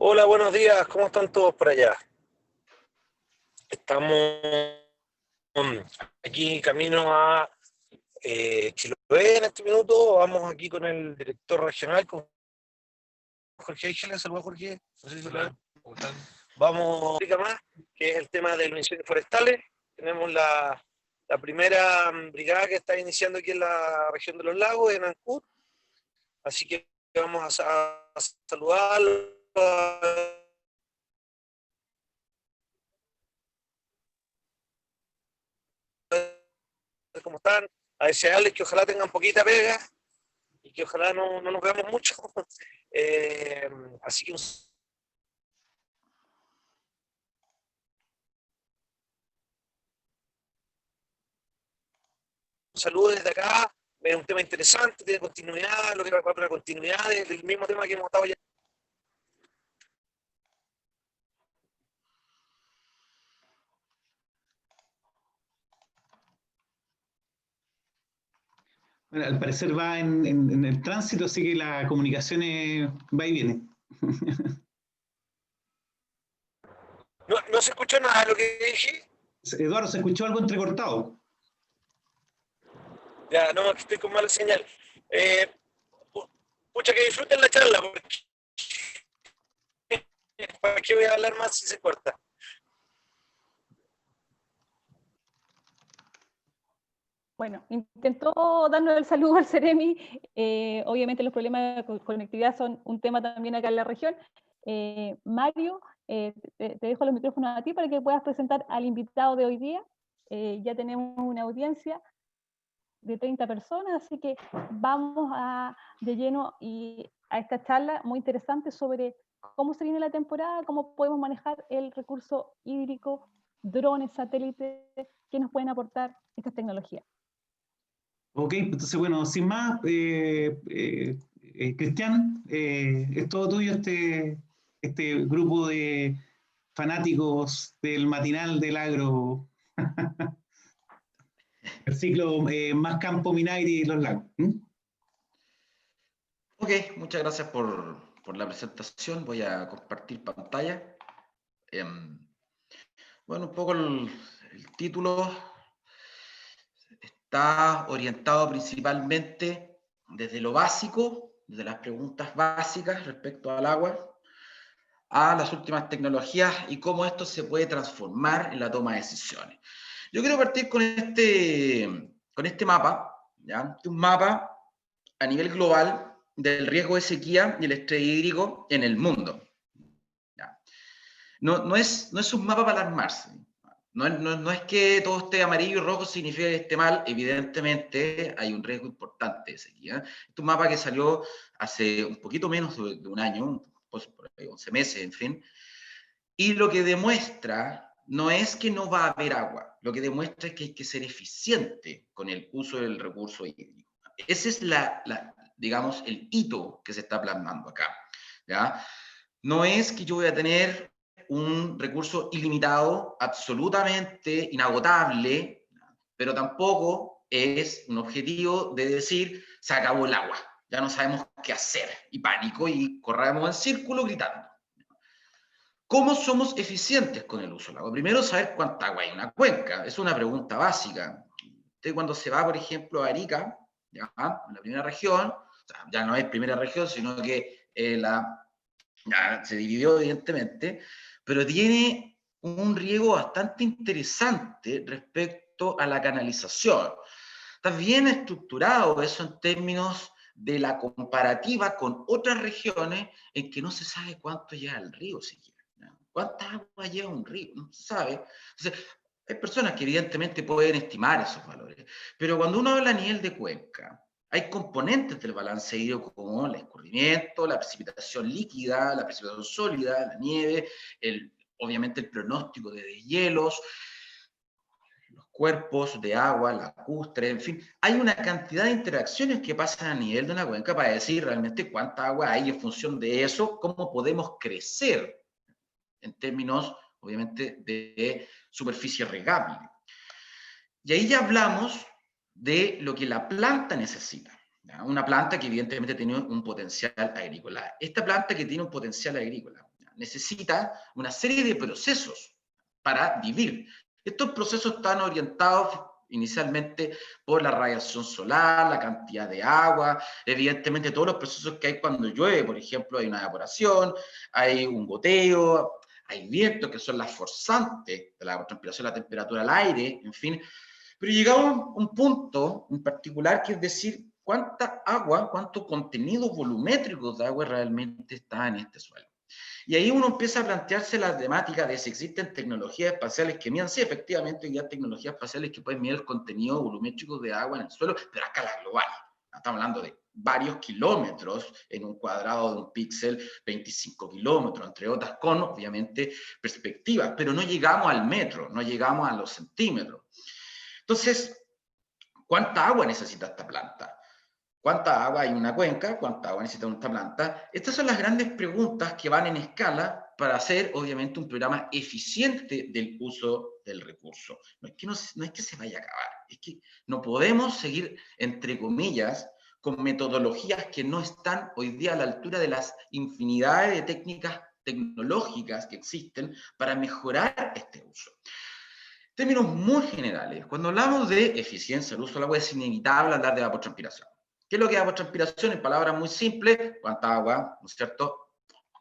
Hola, buenos días, ¿cómo están todos por allá? Estamos aquí camino a Chiloé en este minuto. Vamos aquí con el director regional, con Jorge Ángeles. Saludos, Jorge. No sé si lo Vamos a explicar más, que es el tema de los incendios forestales. Tenemos la primera brigada que está iniciando aquí en la región de los lagos, en Ancud. Así que vamos a saludarlos, cómo están, a desearles que ojalá tengan poquita pega y que ojalá no nos veamos mucho. Así que un saludo desde acá. Es un tema interesante, tiene continuidad, lo que va con la continuidad del mismo tema que hemos estado ya. Bueno, al parecer va en el tránsito, así que la comunicación va y viene. No se escuchó nada de lo que dije. Eduardo, ¿se escuchó algo entrecortado? Ya, no, estoy con mala señal. Pucha, que disfruten la charla, porque ¿para qué voy a hablar más si se corta? Bueno, intentó darnos el saludo al Ceremi. Obviamente los problemas de conectividad son un tema también acá en la región. Mario, te dejo los micrófonos a ti para que puedas presentar al invitado de hoy día. Ya tenemos una audiencia de 30 personas, así que vamos de lleno a esta charla muy interesante sobre cómo se viene la temporada, cómo podemos manejar el recurso hídrico, drones, satélites, que nos pueden aportar estas tecnologías. Ok, entonces bueno, sin más, Cristian, es todo tuyo este grupo de fanáticos del matinal del agro, el ciclo Más Campo Minagri y los lagos. Ok, muchas gracias por la presentación. Voy a compartir pantalla. Bueno, un poco el título está orientado principalmente desde lo básico, desde las preguntas básicas respecto al agua, a las últimas tecnologías y cómo esto se puede transformar en la toma de decisiones. Yo quiero partir con este mapa, ¿ya? Un mapa a nivel global del riesgo de sequía y el estrés hídrico en el mundo. ¿Ya? No es un mapa para alarmarse. No es que todo esté amarillo y rojo significa que esté mal. Evidentemente hay un riesgo importante de sequía. Este es un mapa que salió hace un poquito menos de un año, pues por ahí 11 meses, en fin. Y lo que demuestra no es que no va a haber agua, lo que demuestra es que hay que ser eficiente con el uso del recurso hídrico. Ese es digamos, el hito que se está plasmando acá, ¿ya? No es que yo voy a tener un recurso ilimitado, absolutamente inagotable, pero tampoco es un objetivo de decir, se acabó el agua, ya no sabemos qué hacer, y pánico, y corremos en círculo gritando. ¿Cómo somos eficientes con el uso del agua? Primero, saber cuánta agua hay en una cuenca. Es una pregunta básica. Usted cuando se va, por ejemplo, a Arica, ¿ya? En la primera región, o sea, ya no es primera región, sino que ya se dividió evidentemente, pero tiene un riego bastante interesante respecto a la canalización. Está bien estructurado eso en términos de la comparativa con otras regiones en que no se sabe cuánto llega el río siquiera. ¿Cuánta agua lleva un río? No se sabe. Entonces, hay personas que evidentemente pueden estimar esos valores, pero cuando uno habla a nivel de cuenca, hay componentes del balance hídrico como el escurrimiento, la precipitación líquida, la precipitación sólida, la nieve, obviamente el pronóstico de deshielos, los cuerpos de agua, lacustre, en fin. Hay una cantidad de interacciones que pasan a nivel de una cuenca para decir realmente cuánta agua hay en función de eso, cómo podemos crecer en términos, obviamente, de superficie regable. Y ahí ya hablamos de lo que la planta necesita. ¿Ya? Una planta que evidentemente tiene un potencial agrícola. Esta planta que tiene un potencial agrícola necesita una serie de procesos para vivir. Estos procesos están orientados inicialmente por la radiación solar, la cantidad de agua, evidentemente todos los procesos que hay cuando llueve, por ejemplo, hay una evaporación, hay un goteo, hay vientos que son las forzantes de la evapotranspiración, la temperatura del aire, en fin. Pero llegamos a un punto en particular que es decir, cuánta agua, cuánto contenido volumétrico de agua realmente está en este suelo. Y ahí uno empieza a plantearse la temática de si existen tecnologías espaciales que midan, sí, efectivamente hay tecnologías espaciales que pueden medir el contenido volumétrico de agua en el suelo, pero a escala global. Estamos hablando de varios kilómetros en un cuadrado de un píxel, 25 kilómetros, entre otras, con, obviamente, perspectivas, pero no llegamos al metro, no llegamos a los centímetros. Entonces, ¿cuánta agua necesita esta planta? ¿Cuánta agua hay en una cuenca? ¿Cuánta agua necesita esta planta? Estas son las grandes preguntas que van en escala para hacer, obviamente, un programa eficiente del uso del recurso. No es que se vaya a acabar, es que no podemos seguir, entre comillas, con metodologías que no están hoy día a la altura de las infinidades de técnicas tecnológicas que existen para mejorar este uso. En términos muy generales, cuando hablamos de eficiencia del uso del agua, es inevitable hablar de evapotranspiración. ¿Qué es lo que es evapotranspiración? En palabras muy simples, cuánta agua, ¿no es cierto?,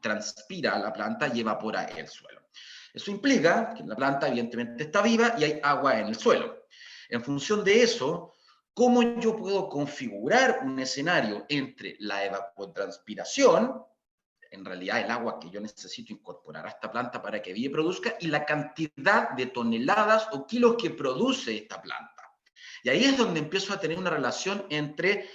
transpira la planta y evapora el suelo. Eso implica que la planta evidentemente está viva y hay agua en el suelo. En función de eso, ¿cómo yo puedo configurar un escenario entre la evapotranspiración, en realidad el agua que yo necesito incorporar a esta planta para que viva y produzca, y la cantidad de toneladas o kilos que produce esta planta? Y ahí es donde empiezo a tener una relación entre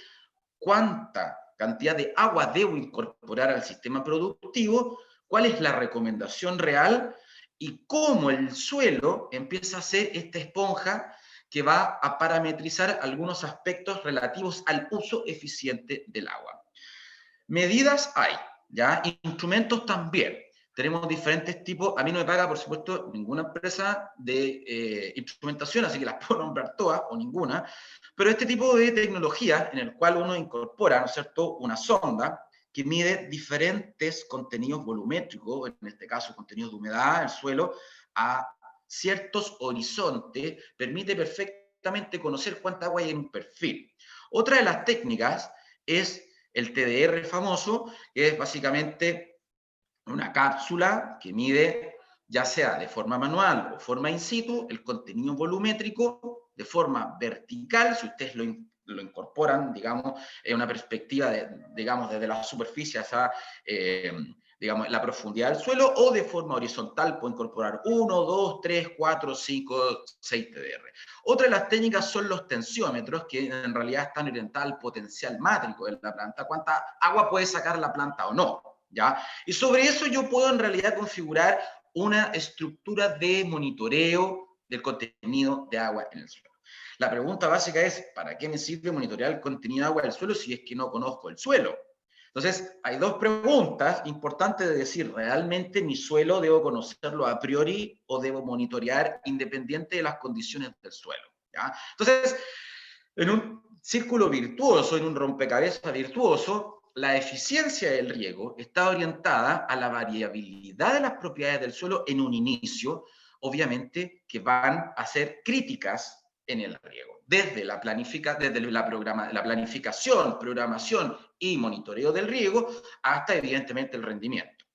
cuánta cantidad de agua debo incorporar al sistema productivo, cuál es la recomendación real y cómo el suelo empieza a ser esta esponja que va a parametrizar algunos aspectos relativos al uso eficiente del agua. Medidas hay, ¿ya? Instrumentos también. Tenemos diferentes tipos. A mí no me paga, por supuesto, ninguna empresa de instrumentación, así que las puedo nombrar todas o ninguna. Pero este tipo de tecnología en el cual uno incorpora, ¿no es cierto?, una sonda que mide diferentes contenidos volumétricos, en este caso contenidos de humedad del suelo, a ciertos horizontes, permite perfectamente conocer cuánta agua hay en un perfil. Otra de las técnicas es el TDR famoso, que es básicamente una cápsula que mide, ya sea de forma manual o forma in situ, el contenido volumétrico de forma vertical, si ustedes lo incorporan, digamos, en una perspectiva, digamos, desde la superficie hacia, digamos, la profundidad del suelo, o de forma horizontal, puedo incorporar 1, 2, 3, 4, 5, 6 TDR. Otra de las técnicas son los tensiómetros, que en realidad están orientados al potencial mátrico de la planta, cuánta agua puede sacar la planta o no, ¿ya? Y sobre eso yo puedo en realidad configurar una estructura de monitoreo del contenido de agua en el suelo. La pregunta básica es, ¿para qué me sirve monitorear el contenido de agua del suelo si es que no conozco el suelo? Entonces, hay dos preguntas importantes de decir, ¿realmente mi suelo debo conocerlo a priori o debo monitorear independiente de las condiciones del suelo? ¿Ya? Entonces, en un círculo virtuoso, en un rompecabezas virtuoso, la eficiencia del riego está orientada a la variabilidad de las propiedades del suelo en un inicio, obviamente que van a ser críticas en el riego, desde la planificación, programación y monitoreo del riego, hasta evidentemente el rendimiento,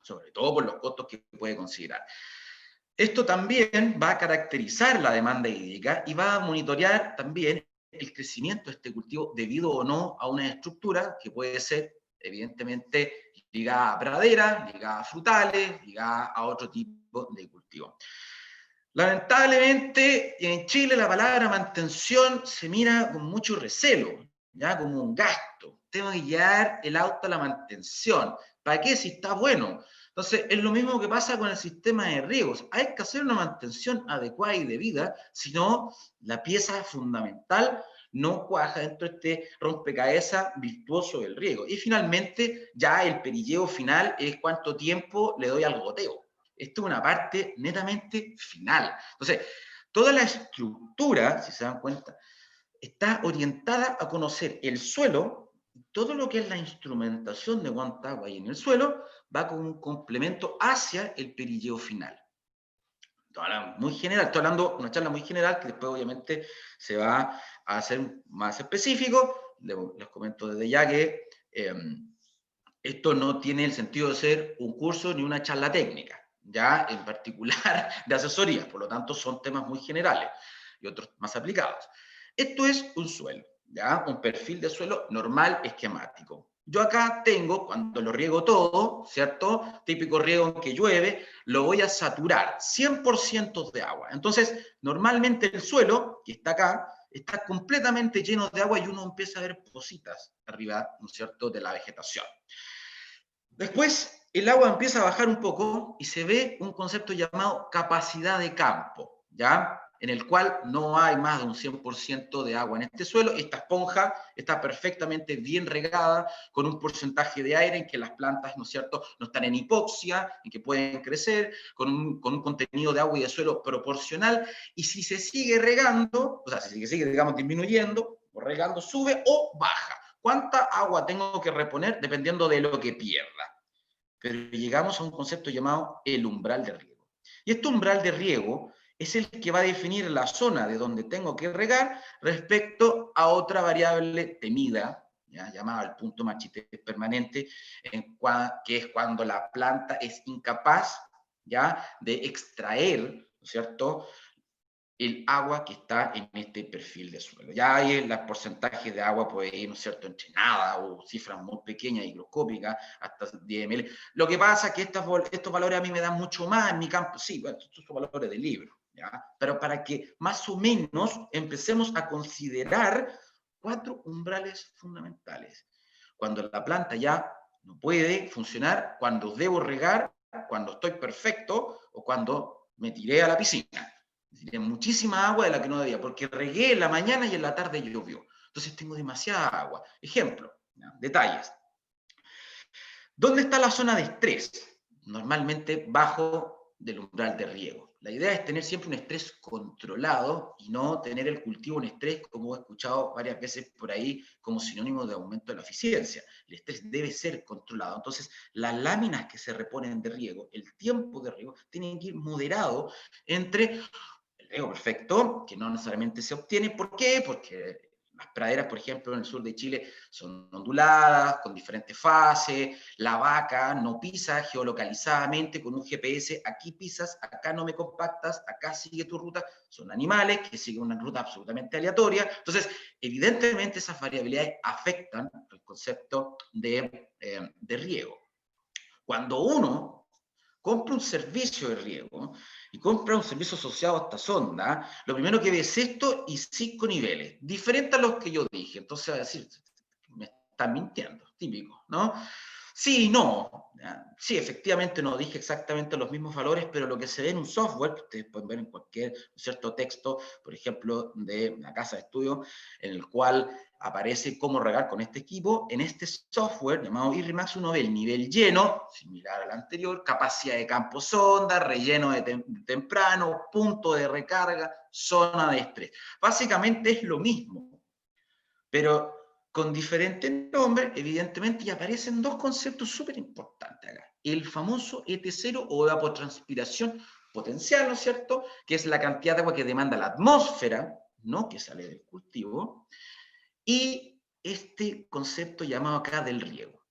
sobre todo por los costos que puede considerar. Esto también va a caracterizar la demanda hídrica y va a monitorear también el crecimiento de este cultivo debido o no a una estructura que puede ser evidentemente ligada a praderas, ligada a frutales, ligada a otro tipo de cultivo. Lamentablemente, en Chile la palabra mantención se mira con mucho recelo, ya como un gasto. Tengo que llevar el auto a la mantención. ¿Para qué? Si está bueno. Entonces, es lo mismo que pasa con el sistema de riegos. Hay que hacer una mantención adecuada y debida, si no, la pieza fundamental no cuaja dentro de este rompecabezas virtuoso del riego. Y finalmente, ya el perilleo final es cuánto tiempo le doy al goteo. Esto es una parte netamente final. Entonces, toda la estructura, si se dan cuenta, está orientada a conocer el suelo todo lo que es la instrumentación de cuánta agua hay en el suelo va con un complemento hacia el perilleo final. Estoy hablando muy general, estoy hablando una charla muy general que después obviamente se va a hacer más específico. Les comento desde ya que esto no tiene el sentido de ser un curso ni una charla técnica, ya en particular de asesoría, por lo tanto son temas muy generales y otros más aplicados. Esto es un suelo, ya un perfil de suelo normal esquemático. Yo acá tengo, cuando lo riego todo, ¿cierto? Típico riego en que llueve, lo voy a saturar, 100% de agua. Entonces, normalmente el suelo, que está acá, está completamente lleno de agua y uno empieza a ver cositas arriba, ¿no es cierto?, de la vegetación. Después, el agua empieza a bajar un poco y se ve un concepto llamado capacidad de campo, ¿ya? En el cual no hay más de un 100% de agua en este suelo. Esta esponja está perfectamente bien regada, con un porcentaje de aire en que las plantas, ¿no es cierto?, no están en hipoxia, en que pueden crecer, con un contenido de agua y de suelo proporcional, y si se sigue regando, o sea, si se sigue, digamos, disminuyendo, o regando, sube o baja. ¿Cuánta agua tengo que reponer? Dependiendo de lo que pierda. Pero llegamos a un concepto llamado el umbral de riego. Y este umbral de riego es el que va a definir la zona de donde tengo que regar respecto a otra variable temida, ¿ya?, llamada el punto Machite permanente, que es cuando la planta es incapaz, ¿ya?, de extraer, ¿no es cierto?, el agua que está en este perfil de suelo. Ya ahí el porcentaje de agua puede ir, ¿no es cierto?, entre nada o cifras muy pequeñas, higroscópicas, hasta 10 ml. Lo que pasa es que estos valores a mí me dan mucho más en mi campo. Sí, bueno, estos son valores del libro, ¿ya? Pero para que más o menos empecemos a considerar 4 umbrales fundamentales. Cuando la planta ya no puede funcionar, cuando debo regar, cuando estoy perfecto o cuando me tiré a la piscina. Tiene muchísima agua de la que no debía, porque regué en la mañana y en la tarde llovió. Entonces tengo demasiada agua. Ejemplo, ¿no?, detalles. ¿Dónde está la zona de estrés? Normalmente bajo del umbral de riego. La idea es tener siempre un estrés controlado y no tener el cultivo en estrés, como he escuchado varias veces por ahí, como sinónimo de aumento de la eficiencia. El estrés debe ser controlado. Entonces, las láminas que se reponen de riego, el tiempo de riego, tienen que ir moderado entre el riego perfecto, que no necesariamente se obtiene. ¿Por qué? Porque las praderas, por ejemplo, en el sur de Chile son onduladas, con diferentes fases. La vaca no pisa geolocalizadamente con un GPS. Aquí pisas, acá no me compactas, acá sigue tu ruta. Son animales que siguen una ruta absolutamente aleatoria. Entonces, evidentemente esas variabilidades afectan el concepto de riego. Cuando uno compra un servicio de riego y compra un servicio asociado a esta sonda, lo primero que ve es esto y 5 niveles, diferentes a los que yo dije. Entonces va a decir, me están mintiendo, típico, ¿no? Sí y no. Sí, efectivamente no dije exactamente los mismos valores, pero lo que se ve en un software, que ustedes pueden ver en cualquier cierto texto, por ejemplo, de la casa de estudio, en el cual aparece cómo regar con este equipo. En este software llamado IRRIMAX uno ve el nivel lleno, similar al anterior, capacidad de campo sonda, relleno de temprano, punto de recarga, zona de estrés. Básicamente es lo mismo, pero con diferentes nombres, evidentemente, y aparecen dos conceptos súper importantes acá. El famoso ET0 o evapotranspiración potencial, ¿no es cierto?, que es la cantidad de agua que demanda la atmósfera, ¿no?, que sale del cultivo, y este concepto llamado acá del riego.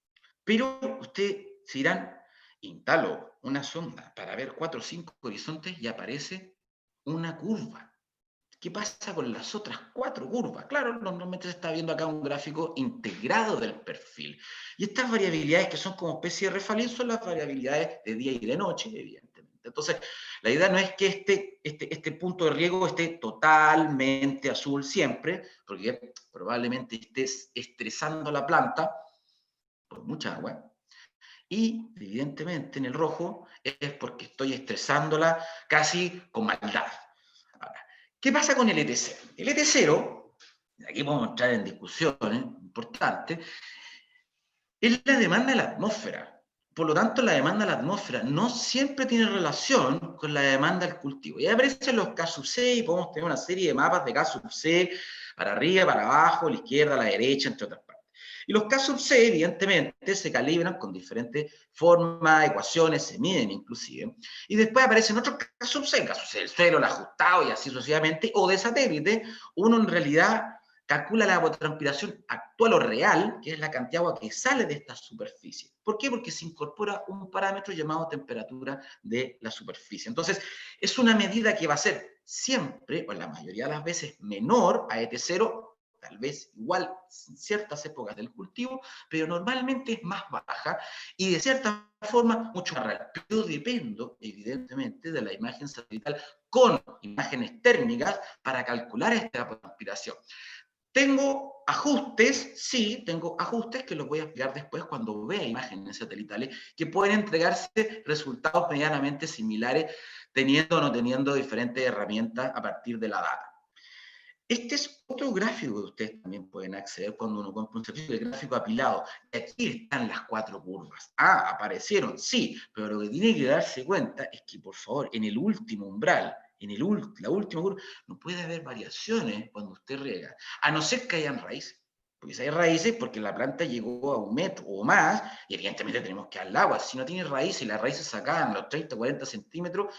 Pero ustedes se dirán, instalo una sonda para ver 4 o 5 horizontes y aparece una curva. ¿Qué pasa con las otras 4 curvas? Claro, normalmente se está viendo acá un gráfico integrado del perfil. Y estas variabilidades que son como especie de refalín son las variabilidades de día y de noche, evidentemente. Entonces, la idea no es que este punto de riego esté totalmente azul siempre, porque probablemente estés estresando la planta por mucha agua. Y, evidentemente, en el rojo es porque estoy estresándola casi con maldad. Ahora, ¿qué pasa con el ET0? El ET0, aquí podemos entrar en discusiones importantes, es la demanda de la atmósfera. Por lo tanto, la demanda de la atmósfera no siempre tiene relación con la demanda del cultivo. Y aparecen los K sub C y podemos tener una serie de mapas de K sub C para arriba, para abajo, a la izquierda, a la derecha, entre otras partes. Y los K sub C, evidentemente, se calibran con diferentes formas, ecuaciones, se miden inclusive. Y después aparecen otros K sub C, del suelo, el ajustado y así sucesivamente, o de satélite. Uno en realidad calcula la evapotranspiración actual o real, que es la cantidad de agua que sale de esta superficie. ¿Por qué? Porque se incorpora un parámetro llamado temperatura de la superficie. Entonces, es una medida que va a ser siempre, o en la mayoría de las veces, menor a ET0, tal vez igual en ciertas épocas del cultivo, pero normalmente es más baja y de cierta forma mucho más rara. Yo dependo, evidentemente, de la imagen satelital con imágenes térmicas para calcular esta evapotranspiración. ¿Tengo ajustes? Sí, tengo ajustes que los voy a explicar después cuando vea imágenes satelitales que pueden entregarse resultados medianamente similares teniendo o no teniendo diferentes herramientas a partir de la data. Este es otro gráfico que ustedes también pueden acceder cuando uno compra un servicio, el gráfico apilado. Y aquí están las 4 curvas. Ah, aparecieron, sí, pero lo que tiene que darse cuenta es que, por favor, en el último umbral, la última curva, no puede haber variaciones cuando usted riega, a no ser que hayan raíces. Porque si hay raíces, porque la planta llegó a 1 metro o más, y evidentemente tenemos que darle agua. Si no tiene raíces y las raíces sacan los 30, 40 centímetros,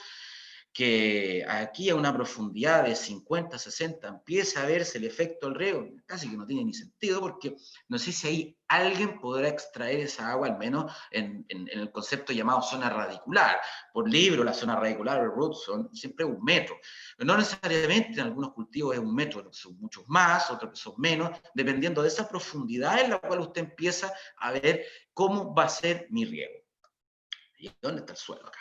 que aquí a una profundidad de 50, 60 empieza a verse el efecto del riego, casi que no tiene ni sentido, porque no sé si ahí alguien podrá extraer esa agua, al menos en el concepto llamado zona radicular. Por libro, la zona radicular o root son siempre 1 metro. No necesariamente en algunos cultivos es 1 metro, son muchos más, otros que son menos, dependiendo de esa profundidad en la cual usted empieza a ver cómo va a ser mi riego. ¿Y dónde está el suelo acá?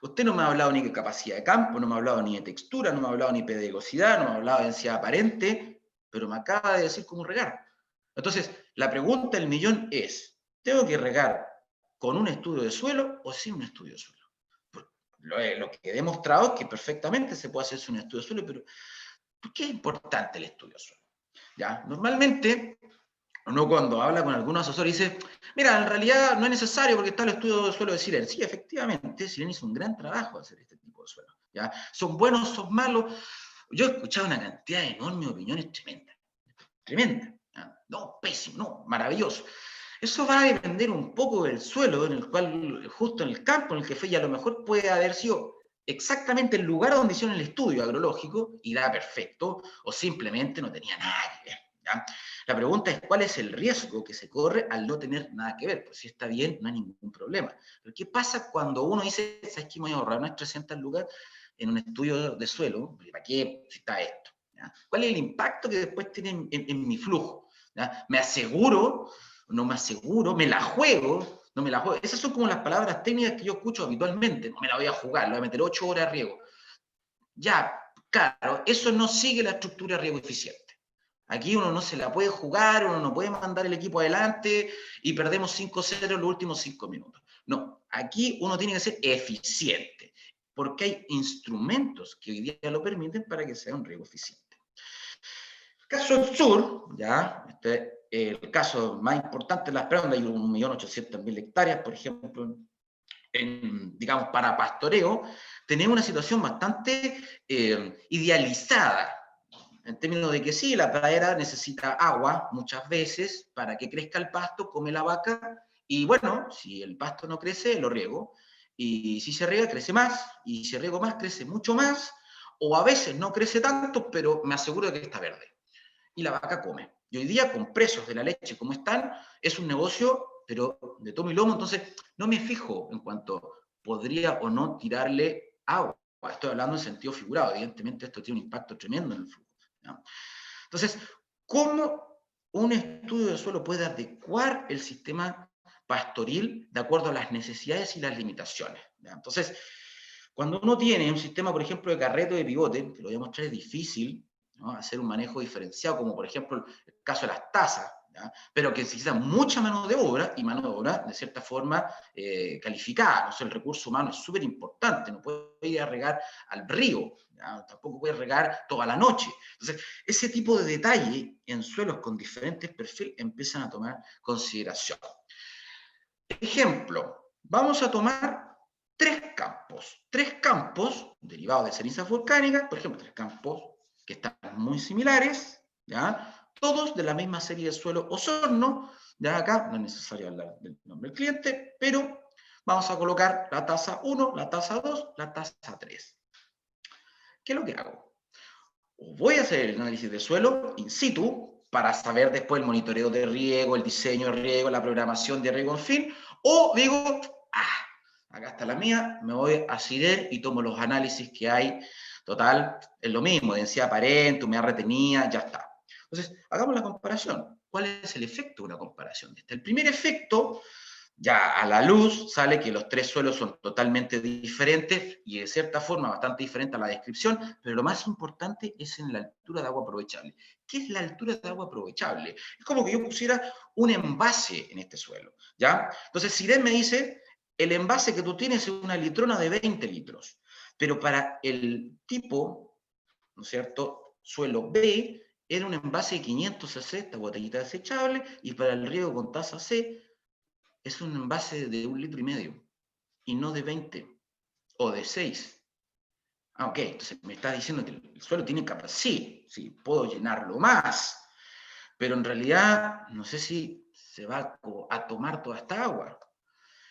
Usted no me ha hablado ni de capacidad de campo, no me ha hablado ni de textura, no me ha hablado ni de pedregosidad, no me ha hablado de densidad aparente, pero me acaba de decir cómo regar. Entonces, la pregunta del millón es, ¿tengo que regar con un estudio de suelo o sin un estudio de suelo? Pues, lo que he demostrado es que perfectamente se puede hacerse un estudio de suelo, pero ¿por qué es importante el estudio de suelo? ¿Ya? Normalmente, uno cuando habla con algún asesor dice, mira, en realidad no es necesario porque está el estudio de suelo de Silen. Sí, efectivamente, Silen hizo un gran trabajo hacer este tipo de suelo. ¿Ya? ¿Son buenos, son malos? Yo he escuchado una cantidad enorme de opiniones tremendas. Tremenda. ¿Ya? No, pésimo, no, maravilloso. Eso va a depender un poco del suelo, en el cual, justo en el campo en el que fue, y a lo mejor puede haber sido exactamente el lugar donde hicieron el estudio agrológico y da perfecto, o simplemente no tenía nada que ver. ¿Ya? La pregunta es, ¿cuál es el riesgo que se corre al no tener nada que ver? Pues si está bien, no hay ningún problema. Pero ¿qué pasa cuando uno dice, ¿sabes qué? Me voy a ahorrar unas 300 lucas en un estudio de suelo? ¿Para qué si está esto? ¿Ya? ¿Cuál es el impacto que después tiene en mi flujo? ¿Ya? ¿Me aseguro? ¿No me aseguro? ¿Me la juego? ¿No me la juego? Esas son como las palabras técnicas que yo escucho habitualmente. No me la voy a jugar, le voy a meter 8 horas de riego. Ya, claro, eso no sigue la estructura de riego eficiente. Aquí uno no se la puede jugar, uno no puede mandar el equipo adelante y perdemos 5-0 en los últimos 5 minutos. No, aquí uno tiene que ser eficiente, porque hay instrumentos que hoy día lo permiten para que sea un riego eficiente. Caso del sur, ya, este es el caso más importante de las pruebas, donde hay 1.800.000 hectáreas, por ejemplo, digamos, para pastoreo, tenemos una situación bastante idealizada, en términos de que sí, la pradera necesita agua muchas veces para que crezca el pasto, come la vaca, y bueno, si el pasto no crece, lo riego, y si se riega, crece más, y si riego más, crece mucho más, o a veces no crece tanto, pero me aseguro de que está verde. Y la vaca come. Y hoy día, con precios de la leche como están, es un negocio, pero de tomo y lomo, entonces no me fijo en cuanto podría o no tirarle agua. Estoy hablando en sentido figurado, evidentemente esto tiene un impacto tremendo en el flujo. ¿Ya? Entonces, ¿cómo un estudio de suelo puede adecuar el sistema pastoril de acuerdo a las necesidades y las limitaciones? ¿Ya? Entonces, cuando uno tiene un sistema, por ejemplo, de carreto de pivote, que lo voy a mostrar, es difícil, ¿no? Hacer un manejo diferenciado, como por ejemplo el caso de las tasas, ¿ya? Pero que necesita mucha mano de obra, y mano de obra de cierta forma calificada. O sea, el recurso humano es súper importante, no puede ir a regar al río, ¿ya? Tampoco puede regar toda la noche. Entonces, ese tipo de detalle en suelos con diferentes perfiles empiezan a tomar consideración. Ejemplo, vamos a tomar tres campos derivados de cenizas volcánicas, por ejemplo, 3 campos que están muy similares, ¿ya? todos de la misma serie de suelo Osorno. Ya acá no es necesario hablar del nombre del cliente, pero vamos a colocar la tasa 1, la tasa 2, la tasa 3. ¿Qué es lo que hago? Voy a hacer el análisis de suelo in situ para saber después el monitoreo de riego, el diseño de riego, la programación de riego, en fin, o digo, acá está la mía, me voy a CIDER y tomo los análisis que hay. Total, es lo mismo, densidad aparente, humedad retenida, ya está. Entonces, hagamos la comparación. ¿Cuál es el efecto de una comparación de esta? El primer efecto, ya a la luz, sale que los tres suelos son totalmente diferentes y de cierta forma bastante diferente a la descripción, pero lo más importante es en la altura de agua aprovechable. ¿Qué es la altura de agua aprovechable? Es como que yo pusiera un envase en este suelo, ¿ya? Entonces, CIDER me dice, el envase que tú tienes es una litrona de 20 litros, pero para el tipo, ¿no es cierto?, suelo B, era un envase de 500 cc, esta botellita desechable, y para el riego con tasa C, es un envase de 1,5 litros, y no de 20, o de 6. Ok, entonces me está diciendo que el suelo tiene capacidad. Sí, puedo llenarlo más, pero en realidad no sé si se va a tomar toda esta agua.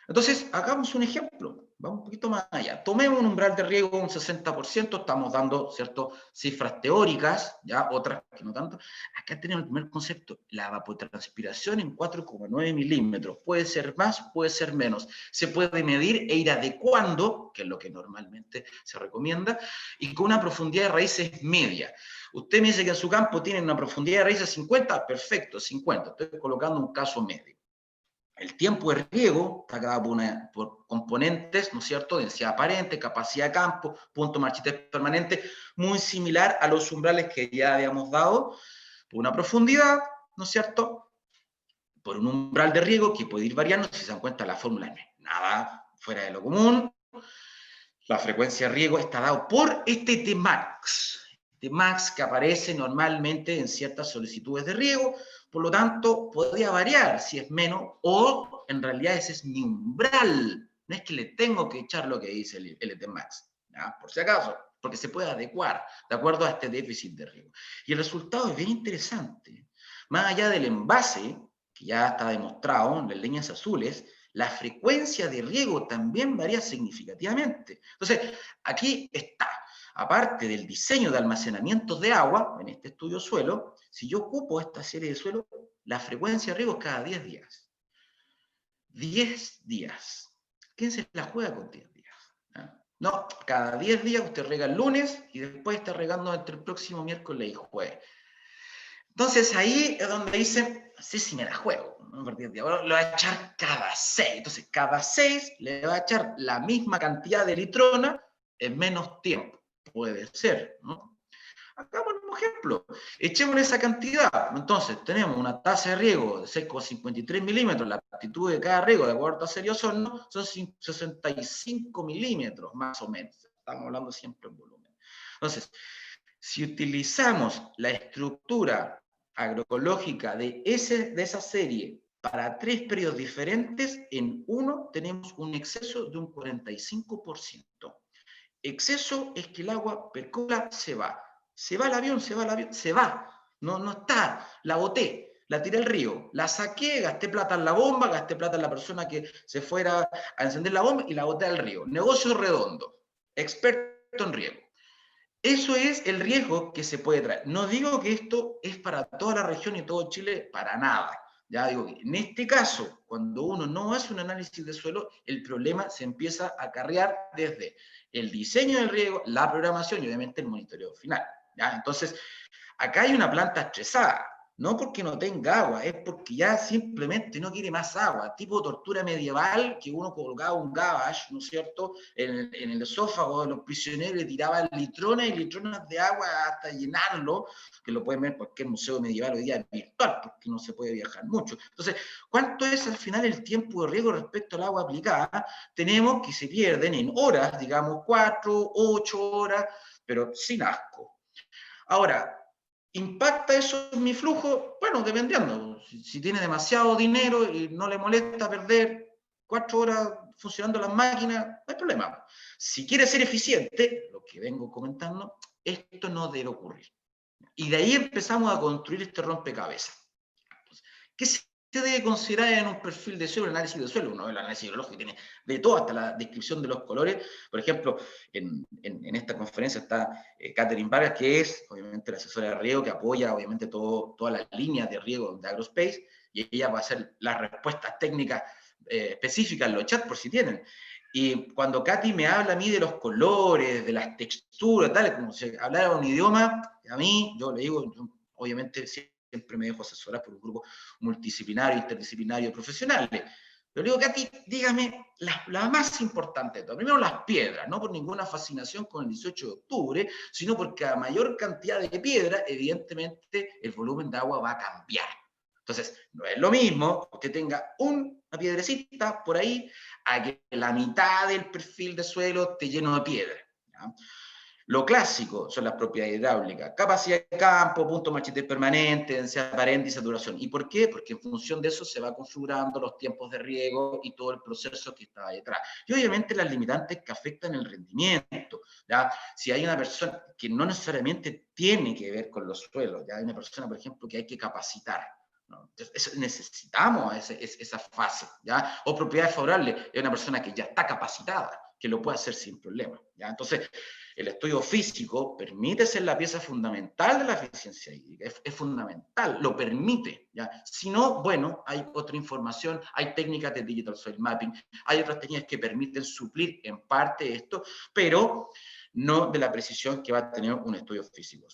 Entonces, hagamos un ejemplo, vamos un poquito más allá. Tomemos un umbral de riego un 60%, estamos dando, ¿cierto?, cifras teóricas, ya otras que no tanto. Acá tenemos el primer concepto, la evapotranspiración en 4,9 milímetros. Puede ser más, puede ser menos. Se puede medir e ir adecuando, que es lo que normalmente se recomienda, y con una profundidad de raíces media. Usted me dice que en su campo tienen una profundidad de raíces 50, perfecto, 50. Estoy colocando un caso medio. El tiempo de riego está dado por componentes, ¿no es cierto?, densidad aparente, capacidad de campo, punto de marchitez permanente, muy similar a los umbrales que ya habíamos dado, por una profundidad, ¿no es cierto?, por un umbral de riego que puede ir variando. Si se dan cuenta, la fórmula no es nada fuera de lo común. La frecuencia de riego está dado por este Tmax. Tmax que aparece normalmente en ciertas solicitudes de riego, por lo tanto, podría variar si es menos, o en realidad ese es mi umbral. No es que le tengo que echar lo que dice el Tmax, ¿ya?, por si acaso, porque se puede adecuar de acuerdo a este déficit de riego. Y el resultado es bien interesante. Más allá del envase, que ya está demostrado en las líneas azules, la frecuencia de riego también varía significativamente. Entonces, aquí está. Aparte del diseño de almacenamiento de agua, en este estudio suelo, si yo ocupo esta serie de suelo, la frecuencia de riego es cada 10 días. 10 días. ¿Quién se la juega con 10 días? No, cada 10 días usted rega el lunes y después está regando entre el próximo miércoles y jueves. Entonces ahí es donde dicen, no sé si me la juego, ¿no? Ahora le va a echar cada 6. Entonces cada 6 le va a echar la misma cantidad de litrona en menos tiempo. Puede ser, ¿no? Hagamos un ejemplo. Echemos esa cantidad. Entonces tenemos una tasa de riego de 6,53 milímetros. La actitud de cada riego, de acuerdo a serie Osorno, son 65 milímetros, más o menos. Estamos hablando siempre en volumen. Entonces, si utilizamos la estructura agroecológica de esa serie para 3 periodos diferentes, en uno tenemos un exceso de un 45%. Exceso es que el agua percola, se va. Se va el avión, se va el avión, se va. No está, la boté, la tiré al río, la saqué, gasté plata en la bomba, gasté plata en la persona que se fuera a encender la bomba y la boté al río. Negocio redondo, experto en riego. Eso es el riesgo que se puede traer. No digo que esto es para toda la región y todo Chile, para nada. Ya digo que en este caso, cuando uno no hace un análisis de suelo, el problema se empieza a acarrear desde el diseño del riego, la programación y obviamente el monitoreo final. ¿Ya? Entonces, acá hay una planta estresada. No porque no tenga agua, es porque ya simplemente no quiere más agua. Tipo tortura medieval, que uno colocaba un gavage, ¿no es cierto?, en el esófago de los prisioneros, le tiraban litrones y litrones de agua hasta llenarlo, que lo pueden ver en cualquier museo medieval hoy día virtual, porque no se puede viajar mucho. Entonces, ¿cuánto es al final el tiempo de riego respecto al agua aplicada? Tenemos que se pierden en horas, digamos 4, 8 horas, pero sin asco. Ahora, ¿impacta eso en mi flujo? Bueno, dependiendo. Si tiene demasiado dinero y no le molesta perder 4 horas funcionando las máquinas, no hay problema. Si quiere ser eficiente, lo que vengo comentando, esto no debe ocurrir. Y de ahí empezamos a construir este rompecabezas. Entonces, ¿qué se debe considerar en un perfil de suelo, un análisis de suelo? Uno ve el análisis hidrológico, tiene de todo, hasta la descripción de los colores. Por ejemplo, en esta conferencia está Catherine Vargas, que es obviamente la asesora de riego, que apoya obviamente todas las líneas de riego de Agrospace, y ella va a hacer las respuestas técnicas específicas en los chats, por si tienen. Y cuando Katy me habla a mí de los colores, de las texturas, tal, como si hablara un idioma, a mí, yo le digo, obviamente siempre me dejo asesorar por un grupo multidisciplinario, interdisciplinario, profesionales. Pero digo, Katy, dígame la más importante de todo. Primero, las piedras, no por ninguna fascinación con el 18 de octubre, sino porque a mayor cantidad de piedra, evidentemente, el volumen de agua va a cambiar. Entonces, no es lo mismo que usted tenga una piedrecita por ahí, a que la mitad del perfil de suelo esté lleno de piedra. ¿Ya? Lo clásico son las propiedades hidráulicas: capacidad de campo, punto machete permanente, densidad aparente y saturación. ¿Y por qué? Porque en función de eso se va configurando los tiempos de riego y todo el proceso que está detrás. Y obviamente las limitantes que afectan el rendimiento. ¿Ya? Si hay una persona que no necesariamente tiene que ver con los suelos, ¿ya? Hay una persona, por ejemplo, que hay que capacitar, ¿no? Entonces, necesitamos esa fase, ¿ya? O propiedades favorables, es una persona que ya está capacitada, que lo puede hacer sin problema, ¿ya? Entonces, el estudio físico permite ser la pieza fundamental de la eficiencia hídrica, es fundamental, lo permite, ¿ya? Si no, bueno, hay otra información, hay técnicas de digital soil mapping, hay otras técnicas que permiten suplir en parte esto, pero no de la precisión que va a tener un estudio físico.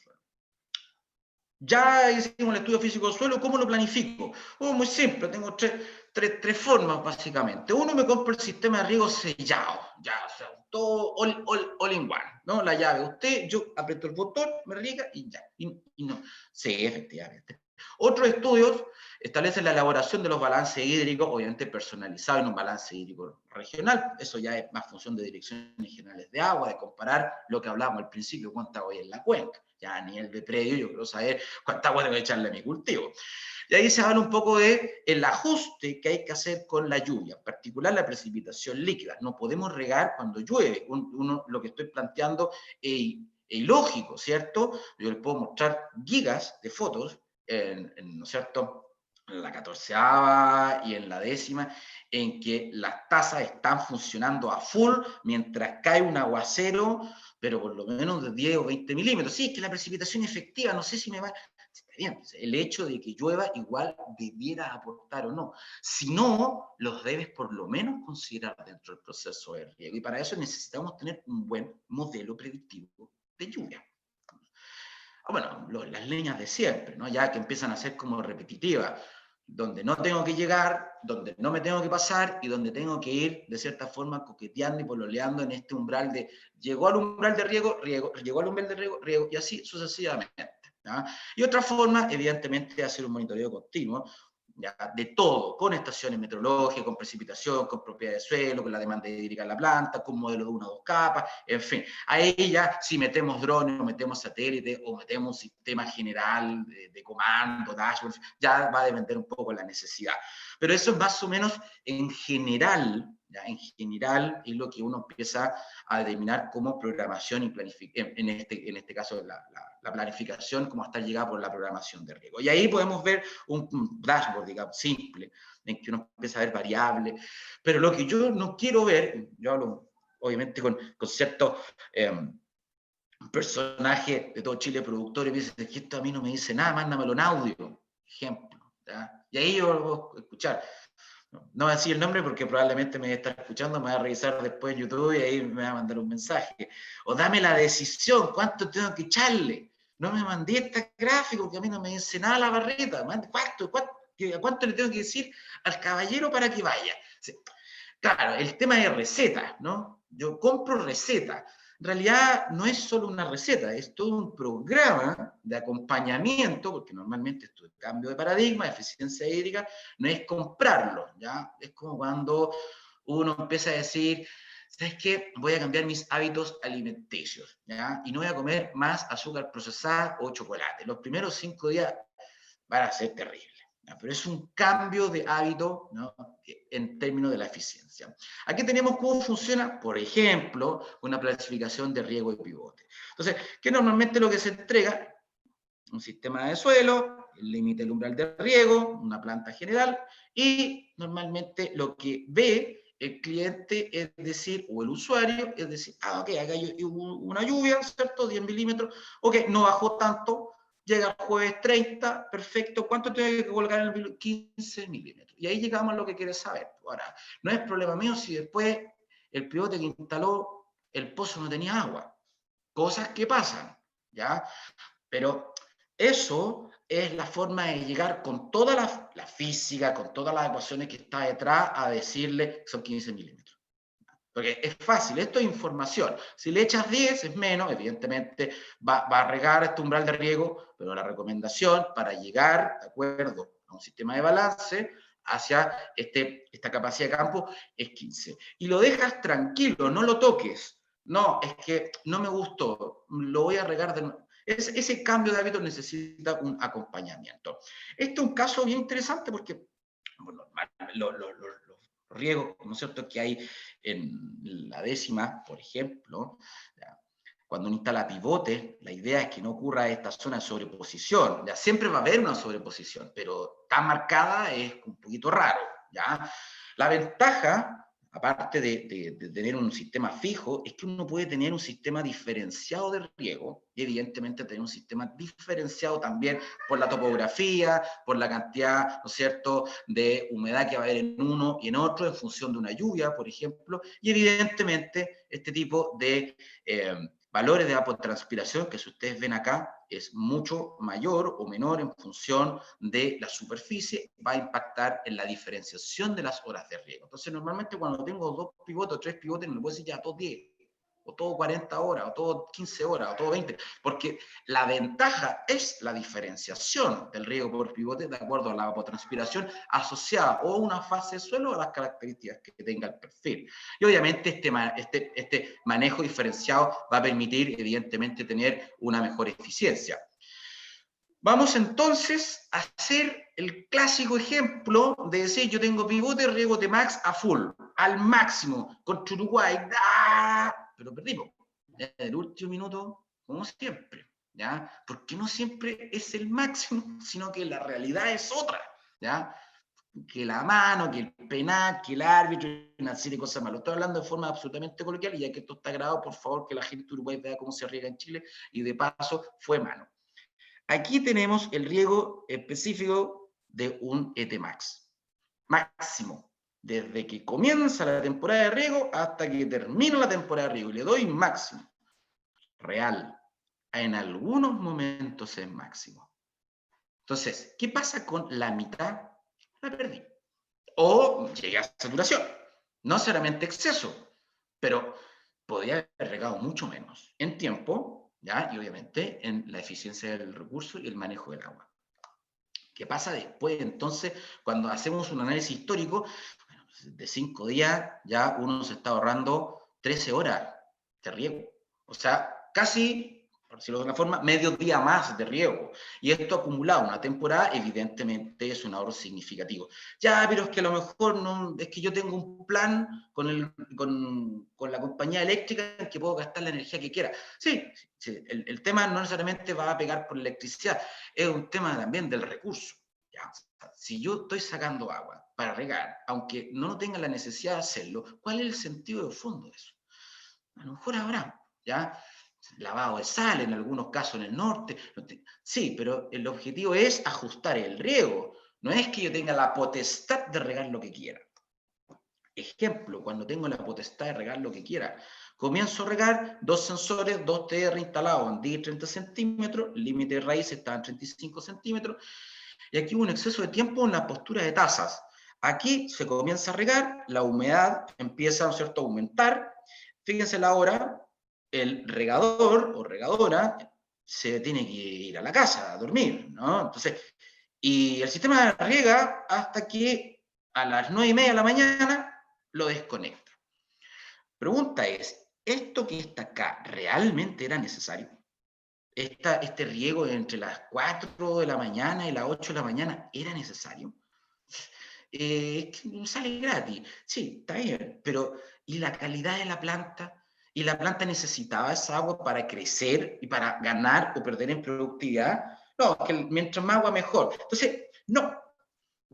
Ya hicimos el estudio físico del suelo, ¿cómo lo planifico? Muy simple, tengo tres formas básicamente. Uno, me compro el sistema de riego sellado, ya, o sea, todo all in one, ¿no? La llave, yo aprieto el botón, me riega y ya, y no. Sí, efectivamente. Otros estudios establecen la elaboración de los balances hídricos, obviamente personalizados en un balance hídrico regional. Eso ya es más función de direcciones generales de agua, de comparar lo que hablábamos al principio, cuánta agua hay en la cuenca. Ya a nivel de predio yo quiero saber cuánta agua tengo que echarle a mi cultivo. Y ahí se habla un poco de el ajuste que hay que hacer con la lluvia, en particular la precipitación líquida. No podemos regar cuando llueve. Lo que estoy planteando es ilógico, ¿cierto? Yo les puedo mostrar gigas de fotos, ¿no es cierto?, en la 14ª y en la 10ª, en que las tazas están funcionando a full mientras cae un aguacero, pero por lo menos de 10 o 20 milímetros. Sí, es que la precipitación efectiva, no sé si me va... Está bien, el hecho de que llueva igual debiera aportar o no. Si no, los debes por lo menos considerar dentro del proceso de riego. Y para eso necesitamos tener un buen modelo predictivo de lluvia. Bueno, las líneas de siempre, ¿no? Ya que empiezan a ser como repetitivas, donde no tengo que llegar, donde no me tengo que pasar y donde tengo que ir de cierta forma coqueteando y pololeando en este umbral de llegó al umbral de riego, llegó al umbral de riego, riego, y así sucesivamente, ¿ya? Y otra forma, evidentemente, es hacer un monitoreo continuo, ¿ya? De todo, con estaciones meteorológicas, con precipitación, con propiedades de suelo, con la demanda hídrica en la planta, con modelo de 1 o 2 capas, en fin. Ahí ya, si metemos drones, o metemos satélites, o metemos un sistema general de comando, dashboard, ya va a depender un poco de la necesidad. Pero eso es más o menos en general, ¿ya? En general es lo que uno empieza a determinar como programación y planificación, en este caso la planificación, como hasta llegar por la programación de riego. Y ahí podemos ver un dashboard, digamos, simple, en que uno empieza a ver variables, pero lo que yo no quiero ver, yo hablo obviamente con ciertos personajes de todo Chile, productores, y dicen que esto a mí no me dice nada, mándamelo en audio, ejemplo, ¿ya? Y ahí yo lo voy a escuchar. No voy a decir el nombre porque probablemente me está escuchando, me va a revisar después en YouTube y ahí me va a mandar un mensaje. O dame la decisión, ¿cuánto tengo que echarle? No me mandé este gráfico que a mí no me dice nada la barreta. ¿Cuánto le tengo que decir al caballero para que vaya? Claro, el tema es receta, ¿no? Yo compro receta. En realidad no es solo una receta, es todo un programa de acompañamiento, porque normalmente esto es cambio de paradigma, eficiencia hídrica, no es comprarlo, ¿ya? Es como cuando uno empieza a decir, ¿sabes qué? Voy a cambiar mis hábitos alimenticios, ¿ya? Y no voy a comer más azúcar procesada o chocolate. Los primeros 5 días van a ser terribles. Pero es un cambio de hábito, ¿no?, en términos de la eficiencia. Aquí tenemos cómo funciona, por ejemplo, una planificación de riego y pivote. Entonces, que normalmente lo que se entrega un sistema de suelo, el límite del umbral de riego, una planta general, y normalmente lo que ve el cliente, es decir, o el usuario, es decir, ok, acá hubo una lluvia, ¿cierto? 10 milímetros, ok, no bajó tanto, llega el jueves 30, perfecto, ¿cuánto tengo que colocar en el 15 milímetros? Y ahí llegamos a lo que quieres saber. Ahora, no es problema mío si después el pivote que instaló el pozo no tenía agua. Cosas que pasan, ¿ya? Pero eso es la forma de llegar con toda la física, con todas las ecuaciones que está detrás, a decirle que son 15 milímetros. Porque es fácil, esto es información. Si le echas 10 es menos, evidentemente va a regar este umbral de riego, pero la recomendación para llegar, de acuerdo a un sistema de balance, hacia esta capacidad de campo es 15. Y lo dejas tranquilo, no lo toques. No, es que no me gustó, lo voy a regar de nuevo. Ese cambio de hábito necesita un acompañamiento. Este es un caso bien interesante porque bueno, los riesgos, ¿no es cierto?, que hay en la décima, por ejemplo, ¿ya? Cuando uno instala pivote, la idea es que no ocurra esta zona de sobreposición. Ya siempre va a haber una sobreposición, pero tan marcada es un poquito raro, ¿ya? La ventaja, aparte de tener un sistema fijo, es que uno puede tener un sistema diferenciado de riego y evidentemente tener un sistema diferenciado también por la topografía, por la cantidad, ¿no es cierto?, de humedad que va a haber en uno y en otro en función de una lluvia, por ejemplo, y evidentemente este tipo de valores de evapotranspiración, que si ustedes ven acá, es mucho mayor o menor en función de la superficie, va a impactar en la diferenciación de las horas de riego. Entonces, normalmente cuando tengo 2 pivotes o 3 pivotes, no le puedo decir ya todos 10, o todo 40 horas, o todo 15 horas, o todo 20, porque la ventaja es la diferenciación del riego por pivote de acuerdo a la evapotranspiración asociada o a una fase de suelo o a las características que tenga el perfil. Y obviamente este manejo diferenciado va a permitir, evidentemente, tener una mejor eficiencia. Vamos entonces a hacer el clásico ejemplo de decir, yo tengo pivote, riego de max a full, al máximo, contra Uruguay, ¡ah! Pero perdimos. En el último minuto, como siempre, ¿ya? Porque no siempre es el máximo, sino que la realidad es otra, ¿ya? Que la mano, que el penal, que el árbitro, una serie de cosas más. Lo estoy hablando de forma absolutamente coloquial y ya que esto está grabado, por favor, que la gente de Uruguay vea cómo se riega en Chile y de paso fue mano. Aquí tenemos el riego específico de un ETMAX. Máximo. Desde que comienza la temporada de riego hasta que termina la temporada de riego. Y le doy máximo. Real. En algunos momentos es máximo. Entonces, ¿qué pasa con la mitad? La perdí. O llegué a saturación. No necesariamente exceso, pero podría haber regado mucho menos en tiempo, ¿ya? Y obviamente en la eficiencia del recurso y el manejo del agua. ¿Qué pasa después? Entonces, cuando hacemos un análisis histórico, bueno, de 5 días ya uno se está ahorrando 13 horas de riego. O sea, casi, por decirlo de una forma, medio día más de riego. Y esto acumulado una temporada, evidentemente es un ahorro significativo. Ya, pero es que a lo mejor no, es que yo tengo un plan con la compañía eléctrica en que puedo gastar la energía que quiera. Sí, sí, el tema no necesariamente va a pegar por electricidad, es un tema también del recurso. ¿Ya? Si yo estoy sacando agua para regar, aunque no tenga la necesidad de hacerlo, ¿cuál es el sentido de fondo de eso? A lo mejor habrá, ¿ya? Lavado de sal en algunos casos en el norte. Sí, pero el objetivo es ajustar el riego. No es que yo tenga la potestad de regar lo que quiera. Ejemplo, cuando tengo la potestad de regar lo que quiera, comienzo a regar 2 sensores, 2 TR instalados en 10 y 30 centímetros, el límite de raíz está en 35 centímetros, y aquí hubo un exceso de tiempo en la postura de tazas. Aquí se comienza a regar, la humedad empieza, ¿no es cierto?, a aumentar. Fíjense la hora, el regador o regadora se tiene que ir a la casa a dormir, ¿no? Entonces, y el sistema riega hasta que a las 9:30 de la mañana lo desconecta. Pregunta es, ¿esto que está acá realmente era necesario? ¿Este riego entre las 4 de la mañana y las 8 de la mañana era necesario? Que sale gratis. Sí, está bien, pero ¿y la calidad de la planta? ¿Y la planta necesitaba esa agua para crecer y para ganar o perder en productividad? No, que mientras más agua mejor. Entonces, no.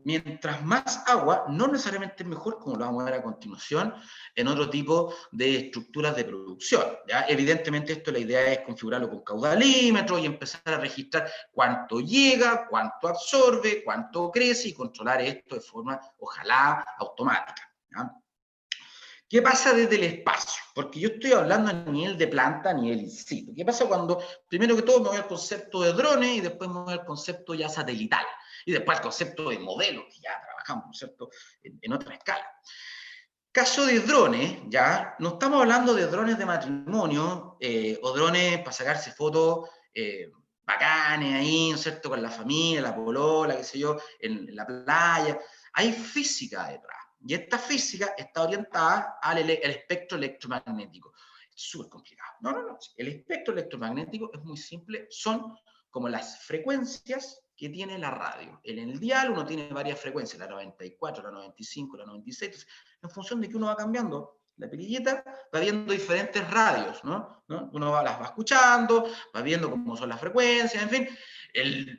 Mientras más agua, no necesariamente es mejor, como lo vamos a ver a continuación, en otro tipo de estructuras de producción. ¿Ya? Evidentemente, esto la idea es configurarlo con caudalímetros y empezar a registrar cuánto llega, cuánto absorbe, cuánto crece y controlar esto de forma, ojalá, automática. ¿Ya? ¿Qué pasa desde el espacio? Porque yo estoy hablando a nivel de planta, a nivel in situ. ¿Qué pasa cuando, primero que todo, me voy al concepto de drones y después me voy al concepto ya satelital? Y después al concepto de modelos, que ya trabajamos, ¿no es cierto?, en otra escala. Caso de drones, ya, no estamos hablando de drones de matrimonio o drones para sacarse fotos bacanes ahí, ¿no es cierto?, con la familia, la polola, qué sé yo, en la playa. Hay física detrás. Y esta física está orientada al espectro electromagnético. Es súper complicado. No. El espectro electromagnético es muy simple. Son como las frecuencias que tiene la radio. En el dial uno tiene varias frecuencias, la 94, la 95, la 96. Entonces, en función de que uno va cambiando la perilleta, va viendo diferentes radios, ¿no? Uno las va escuchando, va viendo cómo son las frecuencias, en fin.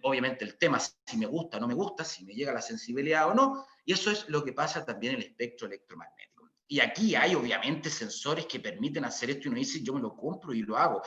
Obviamente el tema, si me gusta o no me gusta, si me llega la sensibilidad o no, y eso es lo que pasa también en el espectro electromagnético. Y aquí hay obviamente sensores que permiten hacer esto y uno dice, yo me lo compro y lo hago.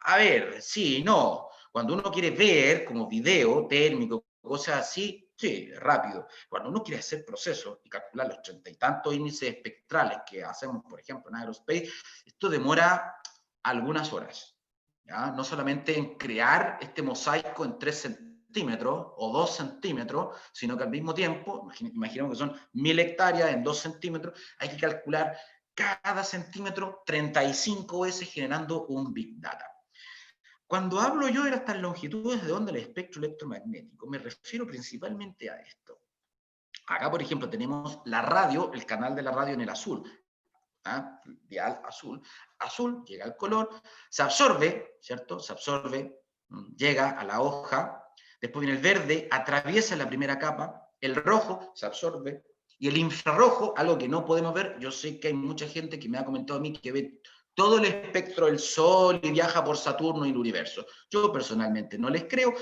A ver, sí, no. Cuando uno quiere ver como video térmico, cosas así, sí, rápido. Cuando uno quiere hacer procesos y calcular los 30 y tantos índices espectrales que hacemos, por ejemplo, en Aerospace, esto demora algunas horas. ¿Ya? No solamente en crear este mosaico en 3 centímetros o 2 centímetros, sino que al mismo tiempo, imaginemos que son 1000 hectáreas en 2 centímetros, hay que calcular cada centímetro 35 veces generando un Big Data. Cuando hablo yo de estas longitudes de onda del espectro electromagnético, me refiero principalmente a esto. Acá, por ejemplo, tenemos la radio, el canal de la radio en el azul. ¿Ah? Dial azul. Azul llega al color, se absorbe, ¿cierto? Se absorbe, llega a la hoja, después viene el verde, atraviesa la primera capa, el rojo se absorbe, y el infrarrojo, algo que no podemos ver, yo sé que hay mucha gente que me ha comentado a mí que ve todo el espectro del Sol y viaja por Saturno y el universo. Yo personalmente no les creo,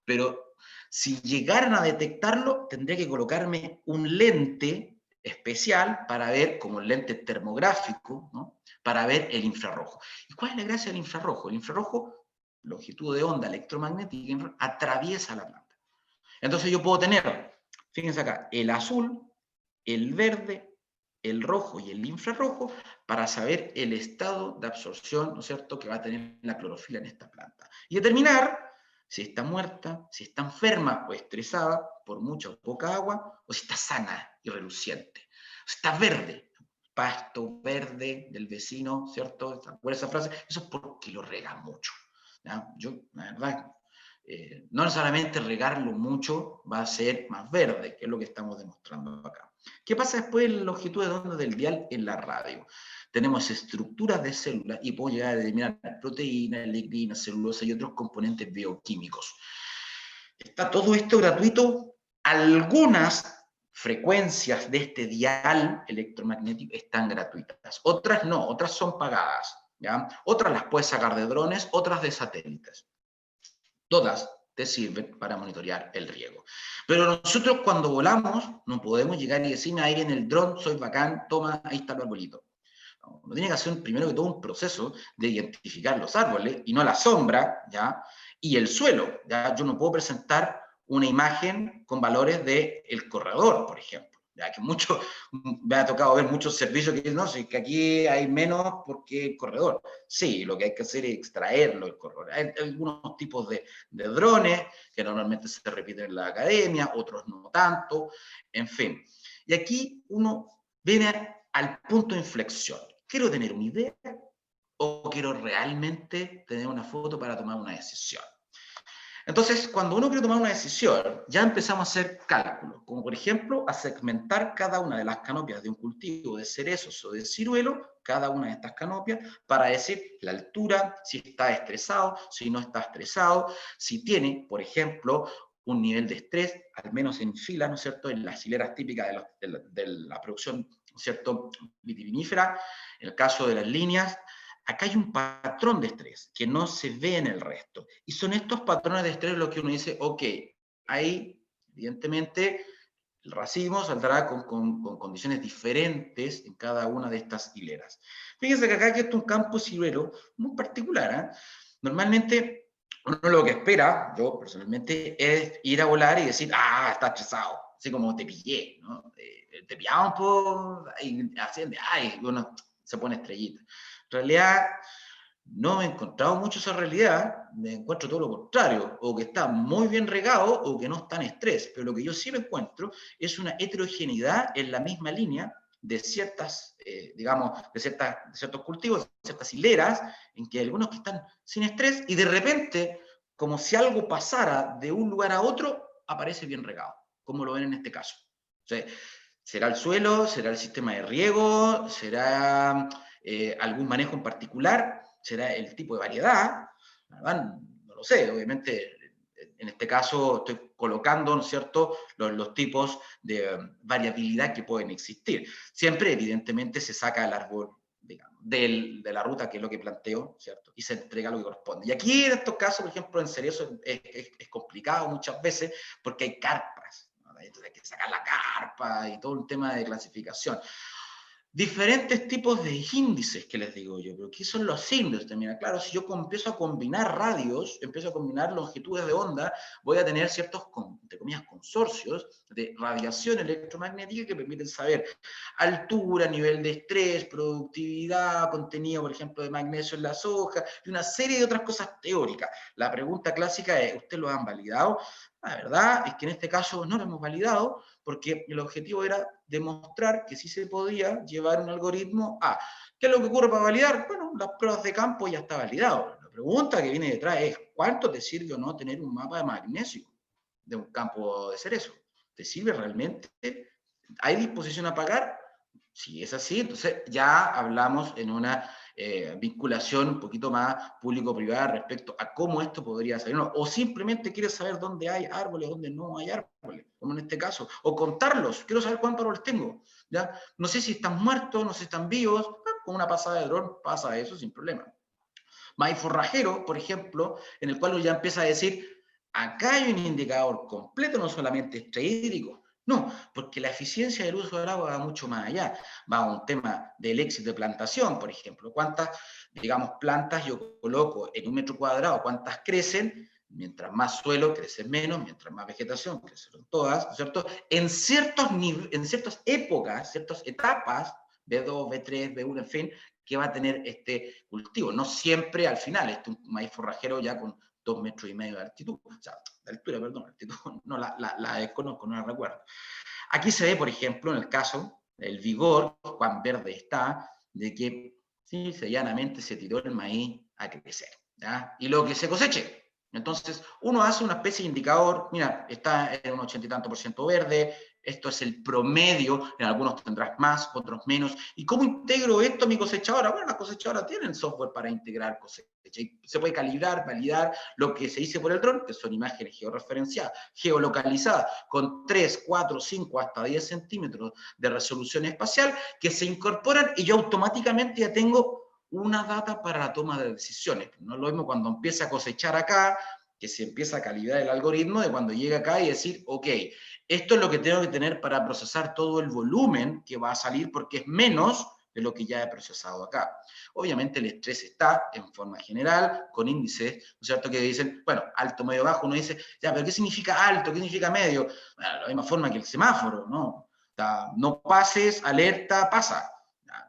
pero si llegaran a detectarlo, tendría que colocarme un lente especial para ver, como el lente termográfico, ¿no?, para ver el infrarrojo. ¿Y cuál es la gracia del infrarrojo? El infrarrojo, longitud de onda electromagnética, atraviesa la planta. Entonces yo puedo tener, fíjense acá, el azul, el verde, el rojo y el infrarrojo para saber el estado de absorción, ¿no es cierto?, que va a tener la clorofila en esta planta. Y determinar si está muerta, si está enferma o estresada por mucha o poca agua, o si está sana y reluciente. Si está verde, pasto verde del vecino, ¿cierto? ¿Se acuerdan esa frase? Eso es porque lo rega mucho. ¿Ya? Yo, la verdad, no necesariamente regarlo mucho va a ser más verde, que es lo que estamos demostrando acá. ¿Qué pasa después en la longitud de onda del dial en la radio? Tenemos estructuras de células y puedo llegar a determinar proteínas, lignina, celulosa y otros componentes bioquímicos. Está todo esto gratuito. Algunas frecuencias de este dial electromagnético están gratuitas. Otras no, otras son pagadas. ¿Ya? Otras las puedes sacar de drones, otras de satélites. Todas te sirven para monitorear el riego. Pero nosotros cuando volamos no podemos llegar y decirme, ahí viene el dron, soy bacán, toma, ahí está el arbolito. Uno tiene que hacer primero que todo un proceso de identificar los árboles y no la sombra, ¿ya? Y el suelo, ¿ya? Yo no puedo presentar una imagen con valores del corredor, por ejemplo. Ya que mucho, me ha tocado ver muchos servicios que dicen, no, si que aquí hay menos porque el corredor. Sí, lo que hay que hacer es extraerlo del corredor. Hay algunos tipos de drones que normalmente se repiten en la academia, otros no tanto, en fin. Y aquí uno viene al punto de inflexión. ¿Quiero tener una idea o quiero realmente tener una foto para tomar una decisión? Entonces, cuando uno quiere tomar una decisión, ya empezamos a hacer cálculos, como por ejemplo, a segmentar cada una de las canopias de un cultivo de cerezos o de ciruelo, cada una de estas canopias, para decir la altura, si está estresado, si no está estresado, si tiene, por ejemplo, un nivel de estrés, al menos en fila, ¿no es cierto?, en las hileras típicas de la producción, ¿no es cierto?, vitivinífera. En el caso de las líneas, acá hay un patrón de estrés que no se ve en el resto. Y son estos patrones de estrés los que uno dice, ok, ahí evidentemente el racimo saldrá con condiciones diferentes en cada una de estas hileras. Fíjense que acá hay un campo silvero muy particular. Normalmente uno lo que espera, yo personalmente, es ir a volar y decir, ah, está estresado, así como te pillé, ¿no? Te pillamos por ahí, ay, uno se pone estrellita. En realidad, no me he encontrado mucho esa realidad, me encuentro todo lo contrario, o que está muy bien regado o que no está en estrés, pero lo que yo sí me encuentro es una heterogeneidad en la misma línea de ciertas, digamos, de ciertos cultivos, de ciertas hileras, en que hay algunos que están sin estrés y de repente, como si algo pasara de un lugar a otro, aparece bien regado, como lo ven en este caso. O sea, ¿será el suelo? ¿Será el sistema de riego? ¿Será algún manejo en particular? ¿Será el tipo de variedad? La verdad, no lo sé. Obviamente, en este caso estoy colocando, ¿no es cierto?, los tipos de variabilidad que pueden existir. Siempre, evidentemente, se saca el árbol, digamos, de la ruta, que es lo que planteo, ¿cierto?, y se entrega lo que corresponde. Y aquí, en estos casos, por ejemplo, en cerezo es complicado muchas veces porque hay carpas. Entonces hay que sacar la carpa y todo un tema de clasificación. Diferentes tipos de índices que les digo yo, pero ¿qué son los índices? Mira, claro, si yo empiezo a combinar radios, empiezo a combinar longitudes de onda, voy a tener ciertos, entre comillas, consorcios de radiación electromagnética que permiten saber altura, nivel de estrés, productividad, contenido, por ejemplo, de magnesio en la soja, y una serie de otras cosas teóricas. La pregunta clásica es, ¿ustedes lo han validado? La verdad es que en este caso no lo hemos validado, porque el objetivo era demostrar que sí se podía llevar un algoritmo a. ¿Qué es lo que ocurre para validar? Bueno, las pruebas de campo ya está validado. La pregunta que viene detrás es, ¿cuánto te sirve o no tener un mapa de magnesio de un campo de cerezo? ¿Te sirve realmente? ¿Hay disposición a pagar? Si es así, entonces ya hablamos en una vinculación un poquito más público-privada respecto a cómo esto podría salir. O simplemente quieres saber dónde hay árboles, dónde no hay árboles, como en este caso. O contarlos, quiero saber cuántos árboles tengo. ¿Ya? No sé si están muertos, no sé si están vivos. Con una pasada de dron pasa eso sin problema. Maíz forrajero, por ejemplo, en el cual uno ya empieza a decir, acá hay un indicador completo, no solamente extrahídrico. No, porque la eficiencia del uso del agua va mucho más allá. Va a un tema del éxito de plantación, por ejemplo. ¿Cuántas, digamos, plantas yo coloco en un metro cuadrado? ¿Cuántas crecen? Mientras más suelo, crecen menos. Mientras más vegetación, crecen todas, ¿no es cierto? En ciertas épocas, ciertas etapas, B2, B3, B1, en fin, que va a tener este cultivo. No siempre al final, un maíz forrajero ya con 2,5 metros de altitud, o sea, de altura, perdón, altitud, no la desconozco, no la recuerdo. Aquí se ve, por ejemplo, en el caso, el vigor, cuán verde está, de que sí, llanamente se tiró el maíz a crecer, ¿ya? Y lo que se coseche. Entonces, uno hace una especie de indicador, mira, está en un 80 y tanto % verde, esto es el promedio, en algunos tendrás más, otros menos. ¿Y cómo integro esto a mi cosechadora? Bueno, las cosechadoras tienen software para integrar cosecha. Y se puede calibrar, validar lo que se dice por el dron, que son imágenes georreferenciadas, geolocalizadas, con 3, 4, 5, hasta 10 centímetros de resolución espacial, que se incorporan y yo automáticamente ya tengo una data para la toma de decisiones. No es lo mismo cuando empieza a cosechar acá, que se empieza a calibrar el algoritmo, de cuando llega acá y decir, ok, esto es lo que tengo que tener para procesar todo el volumen que va a salir, porque es menos de lo que ya he procesado acá. Obviamente el estrés está en forma general, con índices, ¿no es cierto?, que dicen, bueno, alto, medio, bajo. Uno dice, ya, pero ¿qué significa alto? ¿Qué significa medio? Bueno, de la misma forma que el semáforo, ¿no? No pases, alerta, pasa.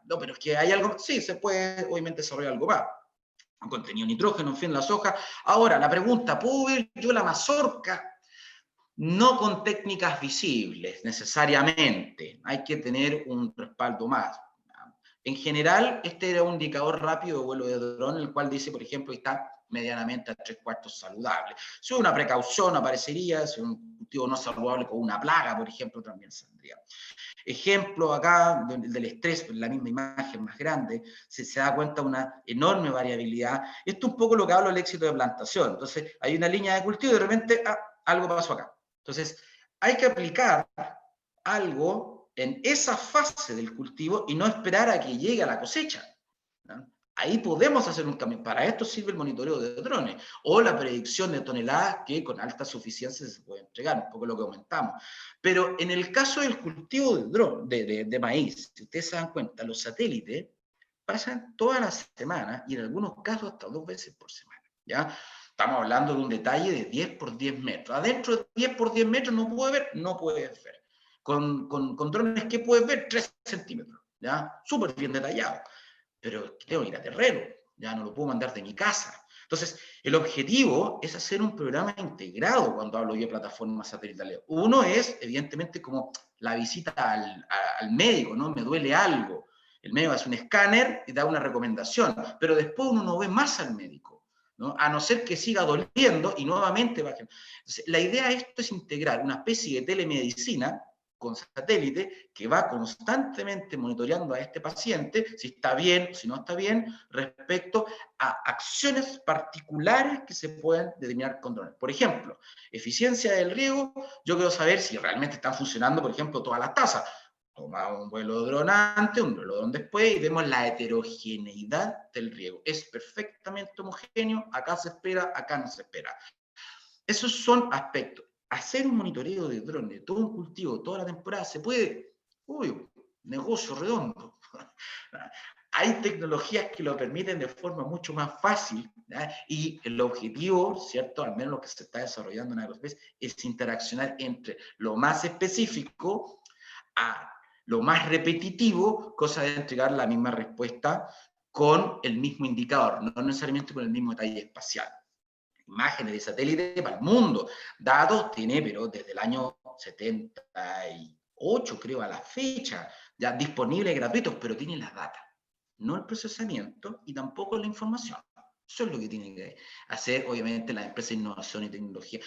No, pero es que hay algo, sí, se puede obviamente desarrollar algo más. Un contenido nitrógeno, en fin, la soja. Ahora, la pregunta, ¿puedo ver yo la mazorca? No con técnicas visibles, necesariamente. Hay que tener un respaldo más. En general, este era un indicador rápido de vuelo de dron, el cual dice, por ejemplo, que está medianamente a 3/4 saludable. Si una precaución aparecería, si un cultivo no saludable con una plaga, por ejemplo, también saldría. Ejemplo acá del estrés, la misma imagen más grande, se da cuenta de una enorme variabilidad. Esto es un poco lo que hablo del éxito de plantación. Entonces, hay una línea de cultivo y de repente, algo pasó acá. Entonces, hay que aplicar algo en esa fase del cultivo y no esperar a que llegue a la cosecha, ¿no? Ahí podemos hacer un cambio. Para esto sirve el monitoreo de drones o la predicción de toneladas que con alta suficiencia se puede entregar, un poco lo que comentamos. Pero en el caso del cultivo de maíz, si ustedes se dan cuenta, los satélites pasan todas las semanas y en algunos casos hasta 2 veces por semana, ¿ya? Estamos hablando de un detalle de 10 por 10 metros. Adentro de 10 por 10 metros no puedes ver, no puedes ver. Con drones, ¿qué puedes ver? 3 centímetros, ¿ya? Súper bien detallado. Pero tengo que ir a terreno, ya no lo puedo mandar de mi casa. Entonces, el objetivo es hacer un programa integrado cuando hablo yo de plataformas satelitales. Uno es, evidentemente, como la visita al médico, ¿no? Me duele algo. El médico hace un escáner y da una recomendación, pero después uno no ve más al médico, ¿no? A no ser que siga doliendo y nuevamente baje. Entonces, la idea de esto es integrar una especie de telemedicina con satélite que va constantemente monitoreando a este paciente si está bien o si no está bien respecto a acciones particulares que se pueden determinar con drones. Por ejemplo, eficiencia del riego, yo quiero saber si realmente están funcionando, por ejemplo, todas las tazas. Tomamos un vuelo de dron antes, un vuelo de dron después y vemos la heterogeneidad del riego. Es perfectamente homogéneo, acá se espera, acá no se espera. Esos son aspectos. Hacer un monitoreo de drones de todo un cultivo, toda la temporada, se puede. Uy, negocio redondo. Hay tecnologías que lo permiten de forma mucho más fácil, ¿ya? Y el objetivo, ¿cierto? Al menos lo que se está desarrollando en Agrospace, es interaccionar entre lo más específico a lo más repetitivo, cosa de entregar la misma respuesta con el mismo indicador, no necesariamente con el mismo detalle espacial. Imágenes de satélite para el mundo. Datos tiene, pero desde el año 78, creo, a la fecha, ya disponibles gratuitos, pero tiene la data, no el procesamiento y tampoco la información. Eso es lo que tiene que hacer, obviamente, la empresa de innovación y tecnología.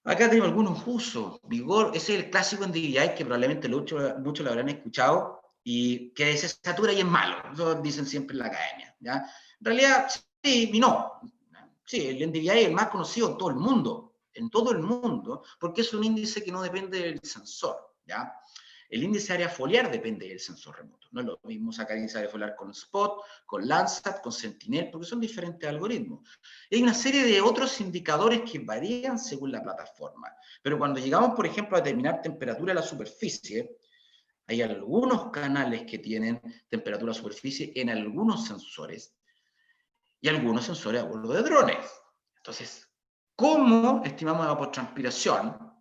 Acá tenemos algunos usos. Vigor, ese es el clásico en DJI que probablemente muchos lo habrán escuchado y que se satura y es malo. Eso dicen siempre en la academia, ¿ya? En realidad, sí y no. Sí, el NDVI es el más conocido en todo el mundo, porque es un índice que no depende del sensor, ¿ya? El índice de área foliar depende del sensor remoto. No es lo mismo sacar índice de área foliar con Spot, con Landsat, con Sentinel, porque son diferentes algoritmos. Y hay una serie de otros indicadores que varían según la plataforma. Pero cuando llegamos, por ejemplo, a determinar temperatura de la superficie, hay algunos canales que tienen temperatura de superficie en algunos sensores, y algunos sensores a bordo de drones. Entonces, ¿cómo estimamos la evapotranspiración?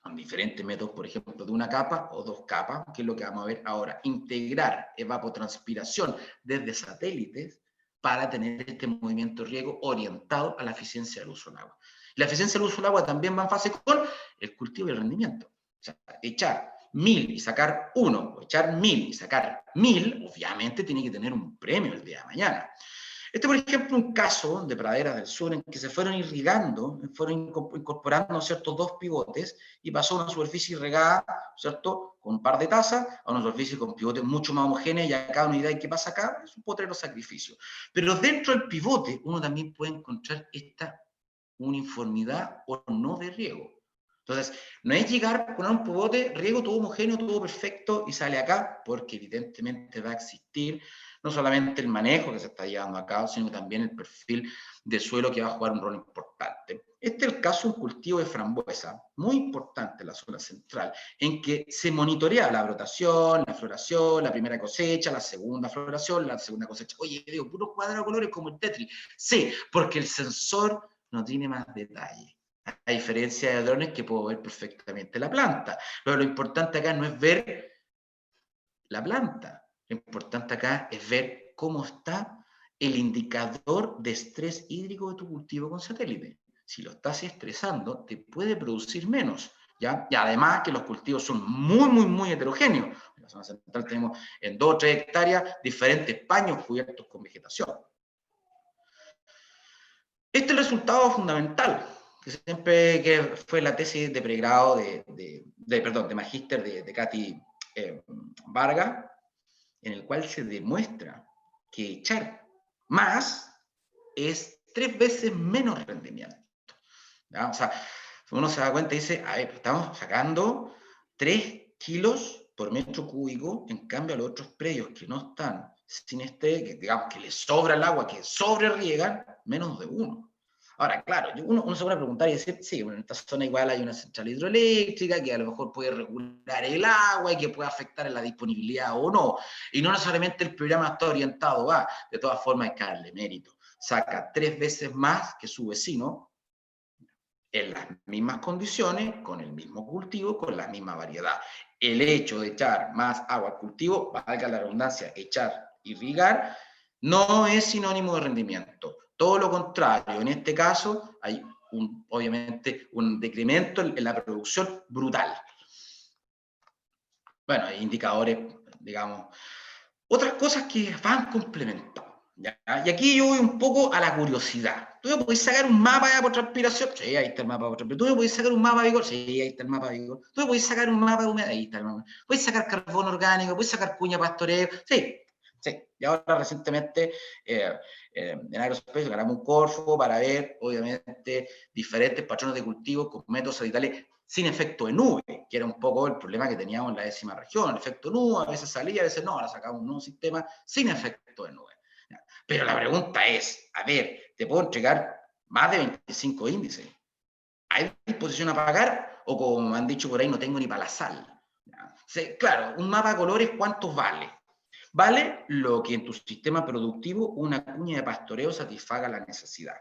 Con diferentes métodos, por ejemplo, de una capa o 2 capas, que es lo que vamos a ver ahora. Integrar evapotranspiración desde satélites para tener este movimiento de riego orientado a la eficiencia del uso del agua. La eficiencia del uso del agua también va en fase con el cultivo y el rendimiento. O sea, echar 1000 y sacar 1, o echar 1000 y sacar 1000, obviamente tiene que tener un premio el día de mañana. Este, por ejemplo, un caso de praderas del sur en que se fueron irrigando, fueron incorporando ciertos 2 pivotes y pasó a una superficie irrigada, ¿cierto?, con un par de tazas, a una superficie con pivotes mucho más homogéneas, y acá una idea de qué pasa acá, es un potrero sacrificio. Pero dentro del pivote uno también puede encontrar esta uniformidad o no de riego. Entonces, no es llegar con un pivote, riego todo homogéneo, todo perfecto y sale acá, porque evidentemente va a existir no solamente el manejo que se está llevando a cabo, sino también el perfil de suelo que va a jugar un rol importante. Este es el caso de un cultivo de frambuesa, muy importante en la zona central, en que se monitorea la brotación, la floración, la primera cosecha, la segunda floración, la segunda cosecha. Oye, digo, puros cuadrados de colores como el Tetris. Sí, porque el sensor no tiene más detalle. A diferencia de drones que puedo ver perfectamente la planta. Pero lo importante acá no es ver la planta. Lo importante acá es ver cómo está el indicador de estrés hídrico de tu cultivo con satélite. Si lo estás estresando, te puede producir menos, ¿ya? Y además que los cultivos son muy heterogéneos. En la zona central tenemos en 2 o 3 hectáreas diferentes paños cubiertos con vegetación. Este es el resultado fundamental, que fue la tesis de pregrado de magíster de Katy Vargas, en el cual se demuestra que echar más es 3 veces menos rendimiento. ¿Ya? O sea, uno se da cuenta y dice, a ver, estamos sacando 3 kilos por metro cúbico, en cambio a los otros predios que no están sin que digamos que le sobra el agua, que sobre riegan, menos de 1. Ahora, claro, uno se puede preguntar y decir, sí, bueno, en esta zona igual hay una central hidroeléctrica que a lo mejor puede regular el agua y que puede afectar en la disponibilidad o no. Y no necesariamente el programa está orientado a, de todas formas hay que darle mérito. Saca 3 veces más que su vecino en las mismas condiciones, con el mismo cultivo, con la misma variedad. El hecho de echar más agua al cultivo, valga la redundancia, echar, irrigar, no es sinónimo de rendimiento. Todo lo contrario, en este caso hay obviamente un decremento en la producción brutal. Bueno, hay indicadores, digamos, otras cosas que van complementados. ¿Ya? Y aquí yo voy un poco a la curiosidad. ¿Tú me podés sacar un mapa de evapotranspiración? Sí, ahí está el mapa de evapotranspiración. ¿Tú me podés sacar un mapa de vigor? Sí, ahí está el mapa de vigor. ¿Tú me podés sacar un mapa de humedad? Ahí está el mapa. ¿Puedes sacar carbón orgánico? ¿Puedes sacar cuña pastoreo? Sí, sí. Y ahora recientemente en Aerospace ganamos un Corfo para ver, obviamente, diferentes patrones de cultivo con métodos satelitales sin efecto de nube, que era un poco el problema que teníamos en la 10ª región. El efecto nube, a veces salía, a veces no, ahora sacamos un nuevo sistema sin efecto de nube. Pero la pregunta es, a ver, te puedo entregar más de 25 índices. ¿Hay disposición a pagar? O como me han dicho por ahí, no tengo ni para la sal. Claro, un mapa de colores, ¿cuántos vale? Vale lo que en tu sistema productivo una cuña de pastoreo satisfaga la necesidad.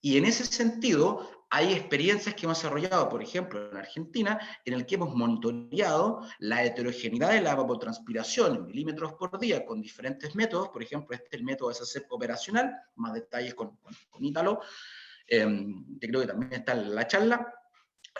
Y en ese sentido, hay experiencias que hemos desarrollado, por ejemplo, en Argentina, en el que hemos monitoreado la heterogeneidad de la evapotranspiración en milímetros por día con diferentes métodos. Por ejemplo, este es el método SACEP operacional, más detalles con Ítalo, que creo que también está en la charla.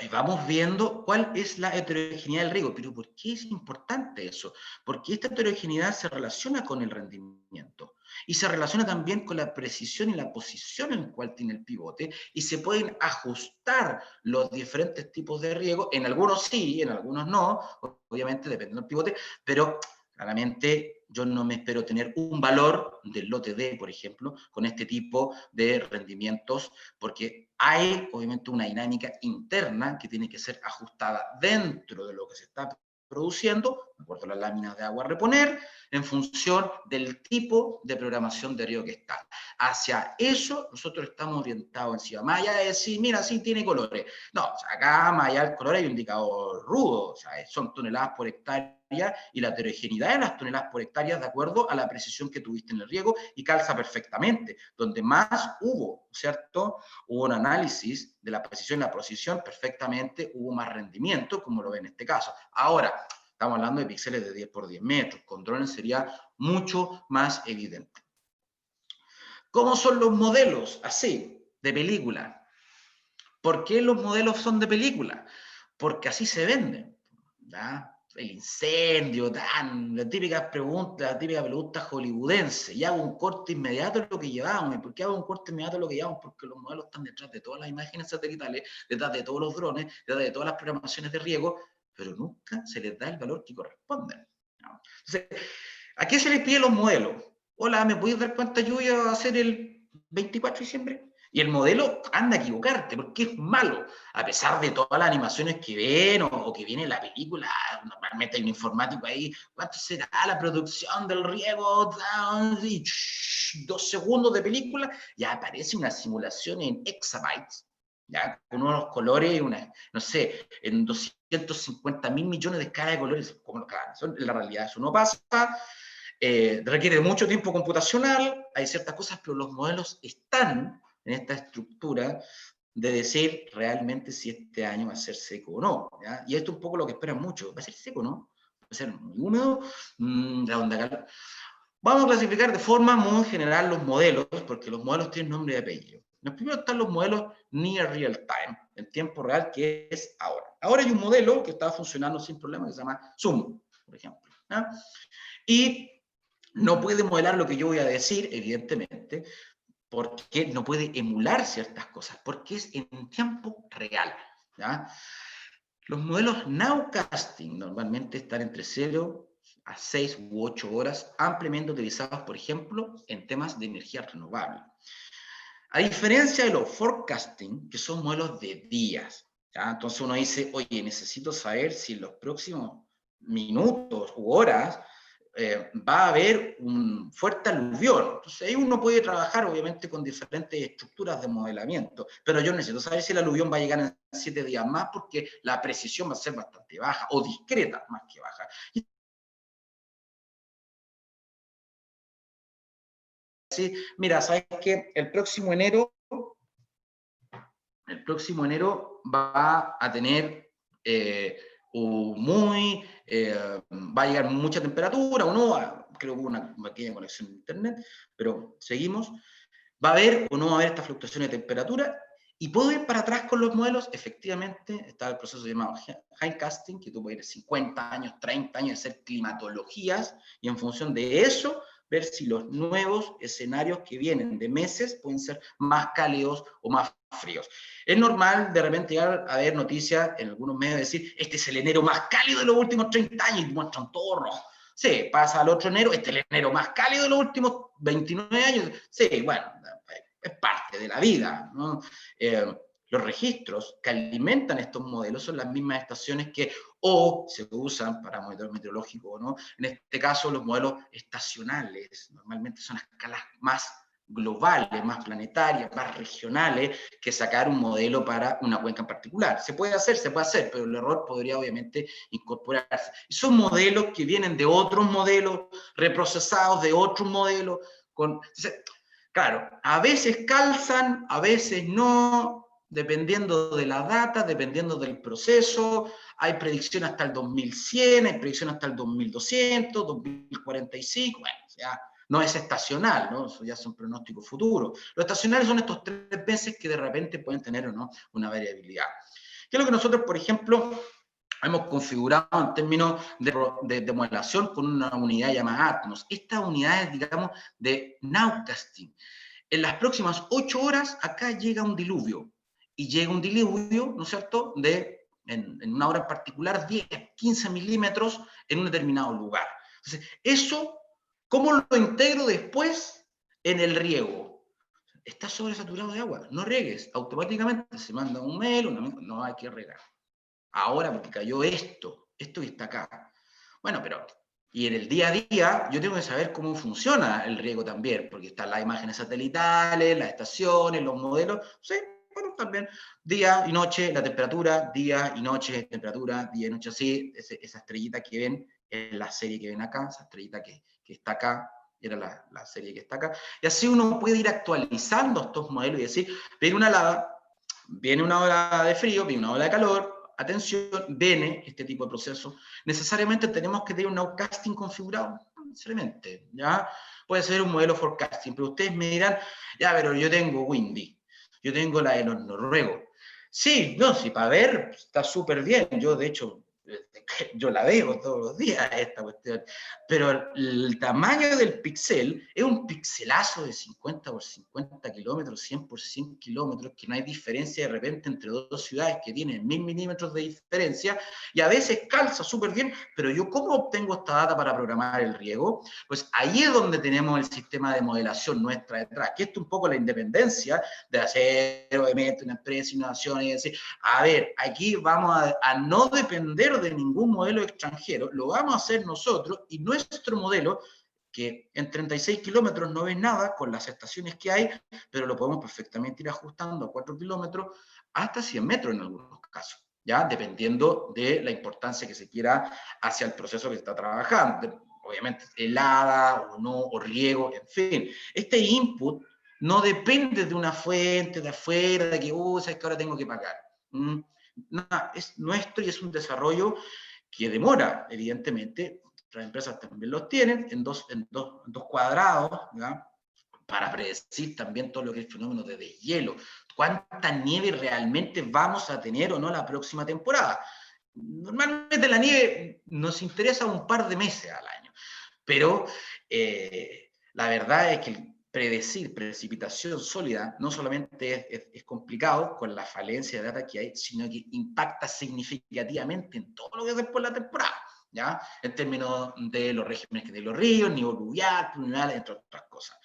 Vamos viendo cuál es la heterogeneidad del riego. Pero ¿por qué es importante eso? Porque esta heterogeneidad se relaciona con el rendimiento y se relaciona también con la precisión y la posición en la cual tiene el pivote, y se pueden ajustar los diferentes tipos de riego. En algunos sí, en algunos no, obviamente dependiendo del pivote, pero claramente yo no me espero tener un valor del lote D, por ejemplo, con este tipo de rendimientos, porque hay obviamente una dinámica interna que tiene que ser ajustada dentro de lo que se está produciendo, de acuerdo a las láminas de agua a reponer, en función del tipo de programación de riego que está. Hacia eso nosotros estamos orientados encima. Más allá de decir, mira, sí tiene colores. No, o sea, acá más allá del color hay un indicador rudo, o sea, son toneladas por hectárea y la heterogeneidad de las toneladas por hectárea de acuerdo a la precisión que tuviste en el riego, y calza perfectamente. Donde más hubo, ¿cierto? Hubo un análisis de la precisión y la posición, perfectamente hubo más rendimiento, como lo ve en este caso. Ahora, estamos hablando de píxeles de 10 por 10 metros, con drones sería mucho más evidente. ¿Cómo son los modelos? Así, de película. ¿Por qué los modelos son de película? Porque así se venden, ¿ya? El incendio, la típica pregunta hollywoodense. Y hago un corte inmediato de lo que llevamos. ¿Y por qué hago un corte inmediato de lo que llevamos? Porque los modelos están detrás de todas las imágenes satelitales, detrás de todos los drones, detrás de todas las programaciones de riego, pero nunca se les da el valor que corresponde. Entonces, ¿a qué se les pide los modelos? Hola, ¿me podéis dar cuánta lluvia va a ser el 24 de diciembre? Y el modelo anda a equivocarte, porque es malo. A pesar de todas las animaciones que ven o que viene en la película, normalmente hay un informático ahí, ¿cuánto será la producción del riego? 2 segundos de película, ya aparece una simulación en exabytes, ya con unos colores, no sé, en 250.000 millones de escala de colores. Como, claro, en la realidad eso no pasa. Requiere mucho tiempo computacional, hay ciertas cosas, pero los modelos están en esta estructura de decir realmente si este año va a ser seco o no, ¿ya? Y esto es un poco lo que esperan mucho. ¿Va a ser seco o no? ¿Va a ser muy húmedo? La onda calor. Vamos a clasificar de forma muy general los modelos, porque los modelos tienen nombre y apellido. Los primeros están los modelos near real time, en tiempo real, que es ahora. Ahora hay un modelo que está funcionando sin problema que se llama Zoom, por ejemplo, ¿ya? Y no puede modelar lo que yo voy a decir, evidentemente, porque no puede emular ciertas cosas, porque es en tiempo real, ¿ya? Los modelos nowcasting normalmente están entre 0 a 6 u 8 horas, ampliamente utilizados, por ejemplo, en temas de energía renovable. A diferencia de los forecasting, que son modelos de días, ¿ya? Entonces uno dice, oye, necesito saber si en los próximos minutos u horas va a haber un fuerte aluvión. Entonces ahí uno puede trabajar obviamente con diferentes estructuras de modelamiento, pero yo necesito saber si el aluvión va a llegar en 7 días más, porque la precisión va a ser bastante baja, o discreta más que baja. Sí, mira, ¿sabes qué? El próximo enero va a tener va a llegar mucha temperatura, o no, creo que hubo una pequeña conexión a internet, pero seguimos. Va a haber o no va a haber esta fluctuación de temperatura, y puedo ir para atrás con los modelos. Efectivamente, está el proceso llamado hindcasting, que tú puedes ir 50 años, 30 años, hacer climatologías, y en función de eso, ver si los nuevos escenarios que vienen de meses pueden ser más cálidos o más fríos. Es normal de repente llegar a ver noticias en algunos medios decir, este es el enero más cálido de los últimos 30 años, y muestran todo rojo. Sí, pasa al otro enero, este es el enero más cálido de los últimos 29 años. Sí, bueno, es parte de la vida, ¿no? Los registros que alimentan estos modelos son las mismas estaciones que o se usan para monitoreo meteorológico o no. En este caso, los modelos estacionales normalmente son a escalas más globales, más planetarias, más regionales, que sacar un modelo para una cuenca en particular. Se puede hacer, pero el error podría obviamente incorporarse. Y son modelos que vienen de otros modelos, reprocesados de otros modelos. Entonces, claro, a veces calzan, a veces no, dependiendo de la data, dependiendo del proceso. Hay predicción hasta el 2100, hay predicción hasta el 2200, 2045, bueno, ya no es estacional, ¿no? Eso ya son pronósticos futuros. Los estacionales son estos 3 meses que de repente pueden tener o no una variabilidad. ¿Qué es lo que nosotros, por ejemplo, hemos configurado en términos de modelación con una unidad llamada Atmos? Esta unidad es, digamos, de nowcasting. En las próximas 8 horas, acá llega un diluvio. Y llega un diluvio, ¿no es cierto?, en una hora en particular, 10, 15 milímetros en un determinado lugar. Entonces, eso, ¿cómo lo integro después en el riego? Está sobresaturado de agua, no riegues, automáticamente se manda un mail, no hay que regar. Ahora, porque cayó esto que está acá. Bueno, pero, y en el día a día, yo tengo que saber cómo funciona el riego también, porque están las imágenes satelitales, las estaciones, los modelos, sí, bueno, también, día y noche, la temperatura, día y noche, temperatura, día y noche, así, esa estrellita que ven, es la serie que ven acá, esa estrellita que está acá, era la serie que está acá, y así uno puede ir actualizando estos modelos y decir, viene una helada, viene una ola de frío, viene una ola de calor, atención, viene este tipo de proceso. ¿Necesariamente tenemos que tener un nowcasting configurado? No necesariamente, ¿ya? Puede ser un modelo forecasting, pero ustedes me dirán, ya, pero yo tengo Windy, yo tengo la de los noruegos. Sí, no, sí, para ver, está súper bien. Yo, de hecho, yo la veo todos los días esta cuestión, pero el tamaño del píxel es un pixelazo de 50 por 50 kilómetros, 100 por 100 kilómetros, que no hay diferencia de repente entre dos ciudades que tienen 1000 milímetros de diferencia, y a veces calza súper bien, pero yo ¿cómo obtengo esta data para programar el riego? Pues ahí es donde tenemos el sistema de modelación nuestra detrás, que esto es un poco la independencia de hacer obviamente una empresa, innovación y decir, a ver, aquí vamos a no depender de ningún modelo extranjero, lo vamos a hacer nosotros, y nuestro modelo, que en 36 kilómetros no ves nada con las estaciones que hay, pero lo podemos perfectamente ir ajustando a 4 kilómetros hasta 100 metros en algunos casos, ¿ya? Dependiendo de la importancia que se quiera hacia el proceso que se está trabajando. Obviamente, helada o no, o riego, en fin. Este input no depende de una fuente de afuera, de que, sabes que ahora tengo que pagar. No, es nuestro y es un desarrollo que demora, evidentemente. Otras empresas también los tienen en dos cuadrados, ¿ya? Para predecir también todo lo que es el fenómeno de deshielo. ¿Cuánta nieve realmente vamos a tener o no la próxima temporada? Normalmente la nieve nos interesa un par de meses al año, pero la verdad es que predecir precipitación sólida no solamente es complicado con la falencia de data que hay, sino que impacta significativamente en todo lo que es después de la temporada, ¿ya? En términos de los regímenes que de los ríos, nivel pluvial, entre otras cosas.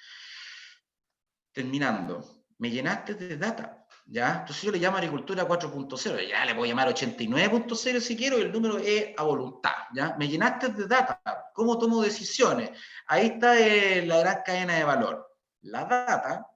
Terminando, me llenaste de data, ¿ya? Entonces yo le llamo agricultura 4.0, ya le puedo llamar 89.0 si quiero, y el número es a voluntad, ¿ya? Me llenaste de data, ¿Cómo tomo decisiones? Ahí está la gran cadena de valor. La data,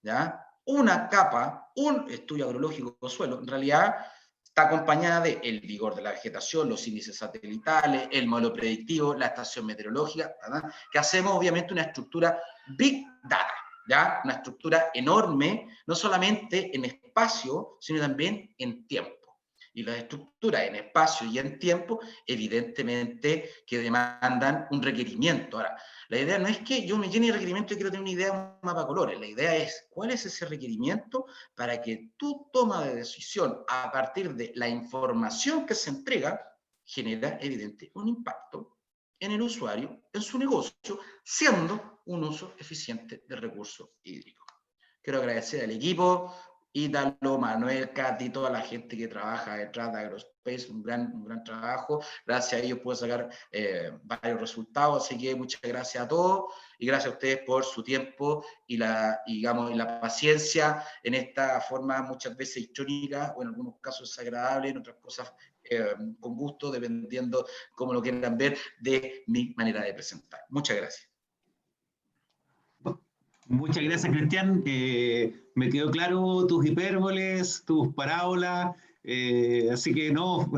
¿ya? Una capa, un estudio agrológico de suelo, en realidad está acompañada de el vigor de la vegetación, los índices satelitales, el modelo predictivo, la estación meteorológica, ¿verdad? Que hacemos obviamente una estructura Big Data, ¿ya? Una estructura enorme, no solamente en espacio, sino también en tiempo. Y las estructuras en espacio y en tiempo, evidentemente que demandan un requerimiento. Ahora, la idea no es que yo me llene de requerimiento y quiero tener una idea, un mapa de colores. La idea es cuál es ese requerimiento para que tu toma de decisión a partir de la información que se entrega genera, evidente, un impacto en el usuario, en su negocio, siendo un uso eficiente del recurso hídrico. Quiero agradecer al equipo, Ítalo, Manuel, Katy, toda la gente que trabaja detrás de Agrospace, un gran trabajo. Gracias a ellos puedo sacar varios resultados, así que muchas gracias a todos y gracias a ustedes por su tiempo y la paciencia en esta forma muchas veces histórica o en algunos casos desagradable, en otras cosas con gusto, dependiendo cómo lo quieran ver, de mi manera de presentar. Muchas gracias. Muchas gracias, Cristian. Me quedó claro tus hipérboles, tus parábolas, así que no,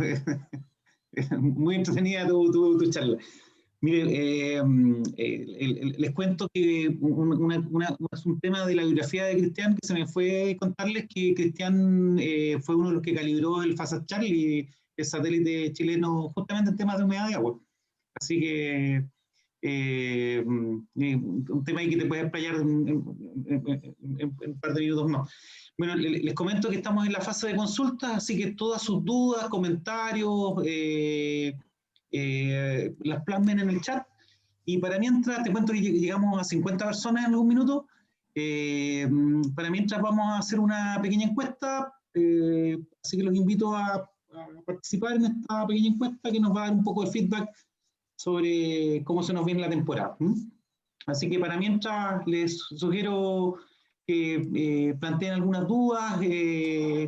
muy entretenida tu charla. Mire, les cuento que un tema de la biografía de Cristian que se me fue contarles que Cristian fue uno de los que calibró el FASAT Charlie, el satélite chileno, justamente en temas de humedad de agua. Así que un tema ahí que te puedes explayar en un par de minutos más. Bueno, les comento que estamos en la fase de consultas, así que todas sus dudas, comentarios, las plasmen en el chat. Y para mientras, te cuento que llegamos a 50 personas en algún minuto. Para mientras vamos a hacer una pequeña encuesta, así que los invito a participar en esta pequeña encuesta que nos va a dar un poco de feedback sobre cómo se nos viene la temporada. Así que para mientras les sugiero que planteen algunas dudas,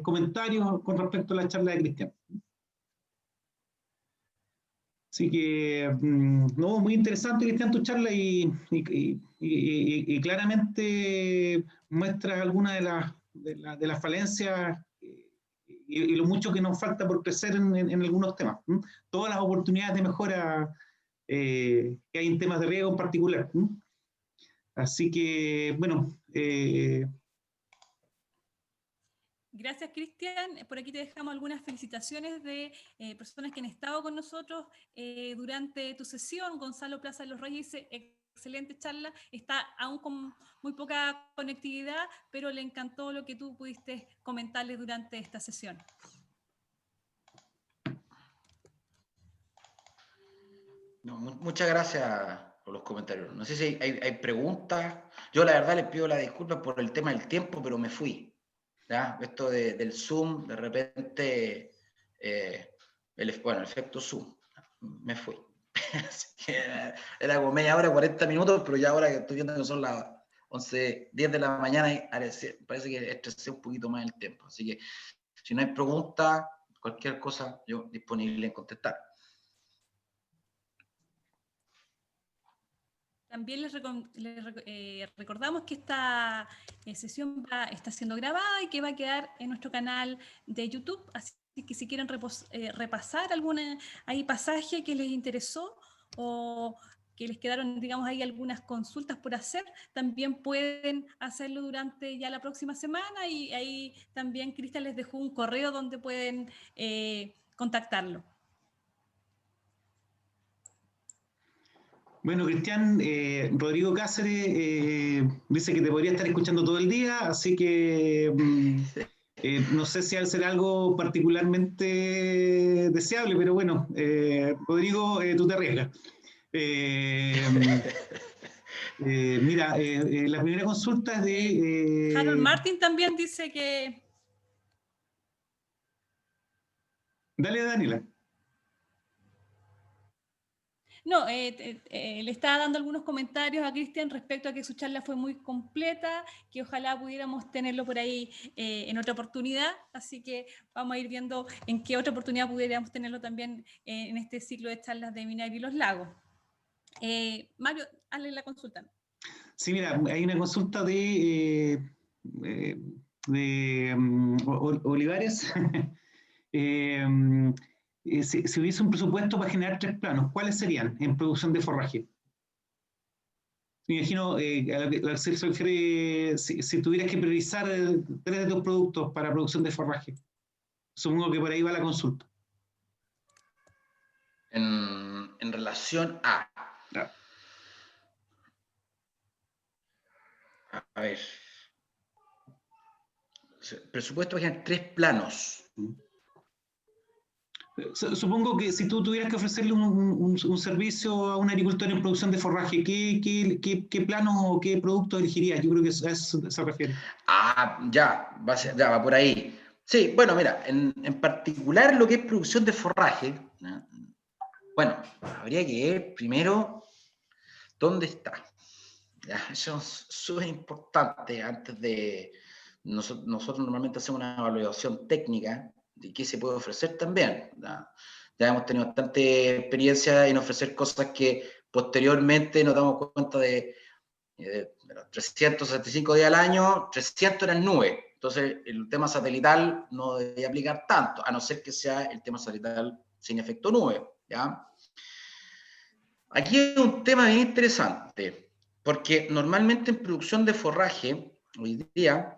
comentarios con respecto a la charla de Cristian. Así que, no, muy interesante, Cristian, tu charla y claramente muestras algunas de las falencias y lo mucho que nos falta por crecer en algunos temas. Todas las oportunidades de mejora que hay en temas de riego en particular. Así que, bueno. Gracias, Cristian. Por aquí te dejamos algunas felicitaciones de personas que han estado con nosotros durante tu sesión. Gonzalo Plaza de los Reyes dice, excelente charla, está aún con muy poca conectividad, pero le encantó lo que tú pudiste comentarle durante esta sesión. No, muchas gracias por los comentarios. No sé si hay preguntas. Yo la verdad les pido la disculpa por el tema del tiempo, pero me fui. ¿Ya? Esto del Zoom, de repente, el efecto Zoom, me fui. Así que era como media hora, 40 minutos, pero ya ahora que estoy viendo que son las 11:10 de la mañana, parece que estresé un poquito más el tiempo. Así que si no hay preguntas, cualquier cosa, yo disponible en contestar. También les recordamos que esta sesión está siendo grabada y que va a quedar en nuestro canal de YouTube, así que si quieren repasar alguna pasaje que les interesó o que les quedaron, digamos, ahí algunas consultas por hacer, también pueden hacerlo durante ya la próxima semana y ahí también Cristian les dejó un correo donde pueden contactarlo. Bueno, Cristian, Rodrigo Cáceres dice que te podría estar escuchando todo el día, así que no sé si será algo particularmente deseable, pero bueno, Rodrigo, tú te arriesgas. Mira, la primera consulta es de... Harold Martin también dice que... Dale, Daniela. No, le estaba dando algunos comentarios a Cristian respecto a que su charla fue muy completa, que ojalá pudiéramos tenerlo por ahí en otra oportunidad, así que vamos a ir viendo en qué otra oportunidad pudiéramos tenerlo también en este ciclo de charlas de Minagri y los Lagos. Mario, hazle la consulta. Sí, mira, hay una consulta de Olivares. Si hubiese un presupuesto para generar 3 planos, ¿cuáles serían en producción de forraje? Me imagino a lo que se refiere, si tuvieras que priorizar 3 de tus productos para producción de forraje. Supongo que por ahí va la consulta. En relación a... Claro. A ver. Presupuesto en 3 planos. Supongo que si tú tuvieras que ofrecerle un servicio a un agricultor en producción de forraje, ¿qué plano o qué producto elegirías? Yo creo que a eso se refiere. Ah, ya va por ahí. Sí, bueno, mira, en particular lo que es producción de forraje, ¿no? Bueno, habría que ver primero dónde está. ¿Ya? Eso es súper importante antes de... Nosotros normalmente hacemos una evaluación técnica de qué se puede ofrecer también. Ya hemos tenido bastante experiencia en ofrecer cosas que posteriormente nos damos cuenta de 365 días al año, 300 eran nubes. Entonces, el tema satelital no debe aplicar tanto, a no ser que sea el tema satelital sin efecto nube. ¿Ya? Aquí hay un tema bien interesante, porque normalmente en producción de forraje, hoy día,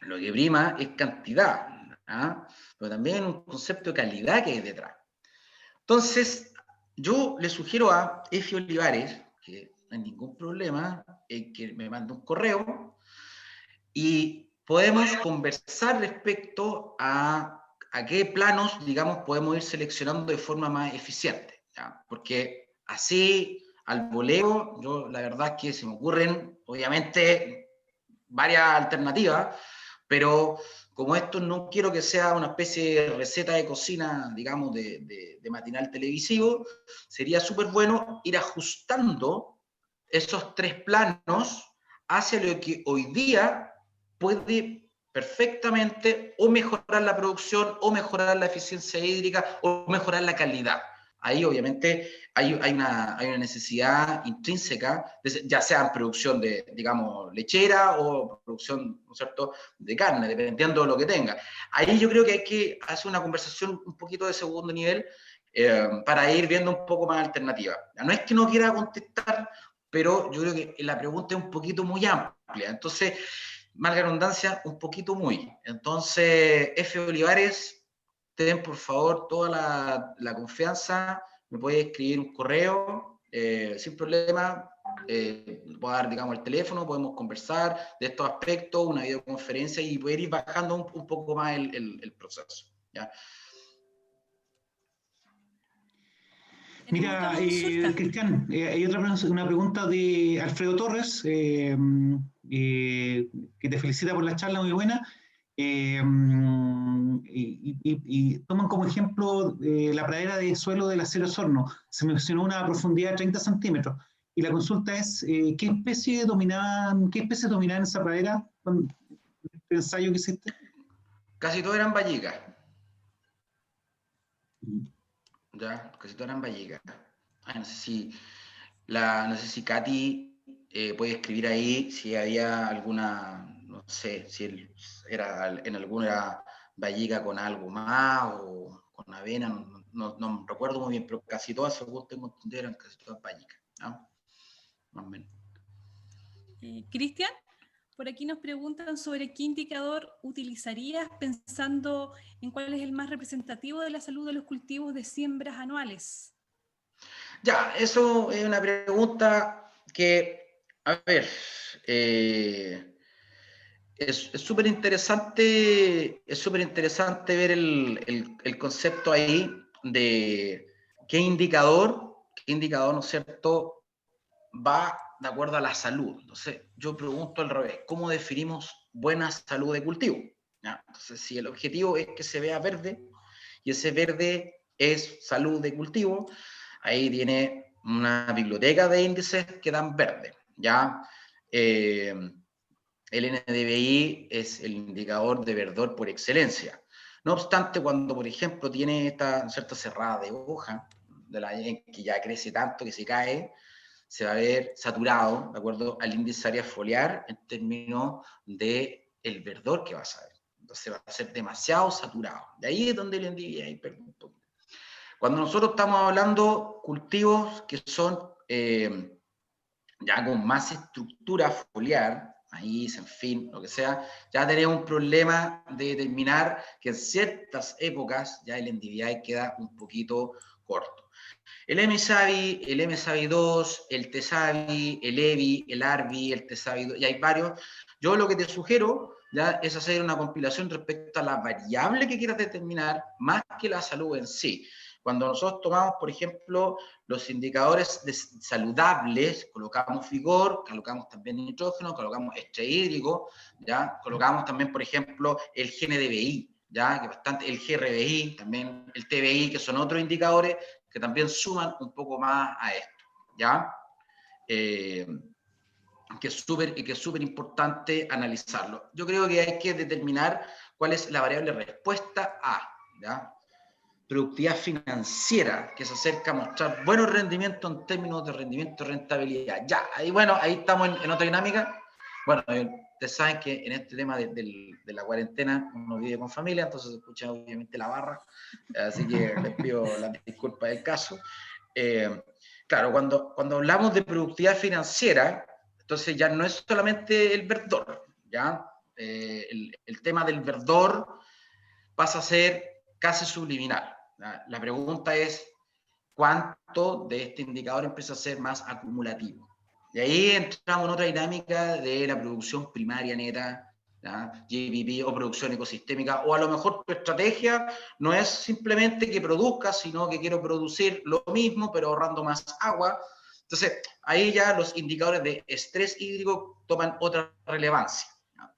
lo que prima es cantidad, ¿ah? Pero también un concepto de calidad que hay detrás. Entonces, yo le sugiero a Efi Olivares, que no hay ningún problema, que me mande un correo y podemos conversar respecto a qué planos, digamos, podemos ir seleccionando de forma más eficiente, ¿ya? Porque así, al voleo, yo la verdad es que se me ocurren, obviamente, varias alternativas, pero como esto no quiero que sea una especie de receta de cocina, digamos, de matinal televisivo, sería súper bueno ir ajustando esos 3 planos hacia lo que hoy día puede perfectamente o mejorar la producción, o mejorar la eficiencia hídrica, o mejorar la calidad. Ahí obviamente hay una necesidad intrínseca, ya sea en producción de, digamos, lechera o producción, ¿no es cierto?, de carne, dependiendo de lo que tenga. Ahí yo creo que hay que hacer una conversación un poquito de segundo nivel para ir viendo un poco más alternativas. No es que no quiera contestar, pero yo creo que la pregunta es un poquito muy amplia. Entonces, malga redundancia, un poquito muy. Entonces, F. Olivares, ten por favor toda la confianza, me puedes escribir un correo, sin problema, puedo dar, digamos, el teléfono, podemos conversar de estos aspectos, una videoconferencia y poder ir bajando un poco más el proceso, ¿ya? Mira, Cristian, hay una pregunta de Alfredo Torres, que te felicita por la charla, muy buena. Y toman como ejemplo la pradera de suelo del Acero Osorno. Se mencionó una profundidad de 30 centímetros. Y la consulta es, ¿qué especies dominaban en esa pradera con el ensayo que hiciste? Casi todas eran vallicas. Ya, casi todas eran vallicas. No sé si Katy puede escribir ahí si había alguna, no sé, si era en alguna vallica con algo más o con avena, no recuerdo muy bien, pero casi todas, según tengo entendido, eran casi todas vallicas, ¿no? Más o menos. Cristian, por aquí nos preguntan sobre qué indicador utilizarías pensando en cuál es el más representativo de la salud de los cultivos de siembras anuales. Ya, eso es una pregunta que, a ver, es súper interesante ver el concepto ahí de qué indicador, ¿no es cierto?, va de acuerdo a la salud. Entonces, yo pregunto al revés, ¿cómo definimos buena salud de cultivo? ¿Ya? Entonces, si el objetivo es que se vea verde, y ese verde es salud de cultivo, ahí tiene una biblioteca de índices que dan verde, ¿ya? El NDVI es el indicador de verdor por excelencia. No obstante, cuando, por ejemplo, tiene esta cierta cerrada de hoja, que ya crece tanto que se cae, se va a ver saturado, de acuerdo al índice área foliar, en términos de el verdor que vas a ver. Entonces va a ser demasiado saturado. De ahí es donde el NDVI pierde un poquito. Cuando nosotros estamos hablando cultivos que son ya con más estructura foliar, maíz, en fin, lo que sea, ya tenemos un problema de determinar que en ciertas épocas ya el NDVI queda un poquito corto. El MSAVI, el MSAVI2, el TSAVI, el EVI, el ARVI, el TSAVI2, y hay varios. Yo lo que te sugiero ya es hacer una compilación respecto a la variable que quieras determinar, más que la salud en sí. Cuando nosotros tomamos, por ejemplo, los indicadores saludables, colocamos vigor, colocamos también nitrógeno, colocamos estrés hídrico, ¿ya? Colocamos también, por ejemplo, el GNDVI, ¿ya? Que bastante, el GRBI, también el TBI, que son otros indicadores que también suman un poco más a esto, ¿ya? Que es súper importante analizarlo. Yo creo que hay que determinar cuál es la variable respuesta a, ¿ya? Productividad financiera, que se acerca a mostrar buenos rendimientos en términos de rendimiento y rentabilidad. Ya, ahí, bueno, ahí estamos en otra dinámica. Bueno, ustedes saben que en este tema de la cuarentena uno vive con familia, entonces se escucha obviamente la barra, así que les pido las disculpas del caso. Claro, cuando hablamos de productividad financiera, entonces ya no es solamente el verdor, ¿ya? El tema del verdor pasa a ser casi subliminal. La pregunta es, ¿cuánto de este indicador empieza a ser más acumulativo? Y ahí entramos en otra dinámica de la producción primaria neta, ¿ya? GPP o producción ecosistémica, o a lo mejor tu estrategia no es simplemente que produzca, sino que quiero producir lo mismo, pero ahorrando más agua. Entonces, ahí ya los indicadores de estrés hídrico toman otra relevancia.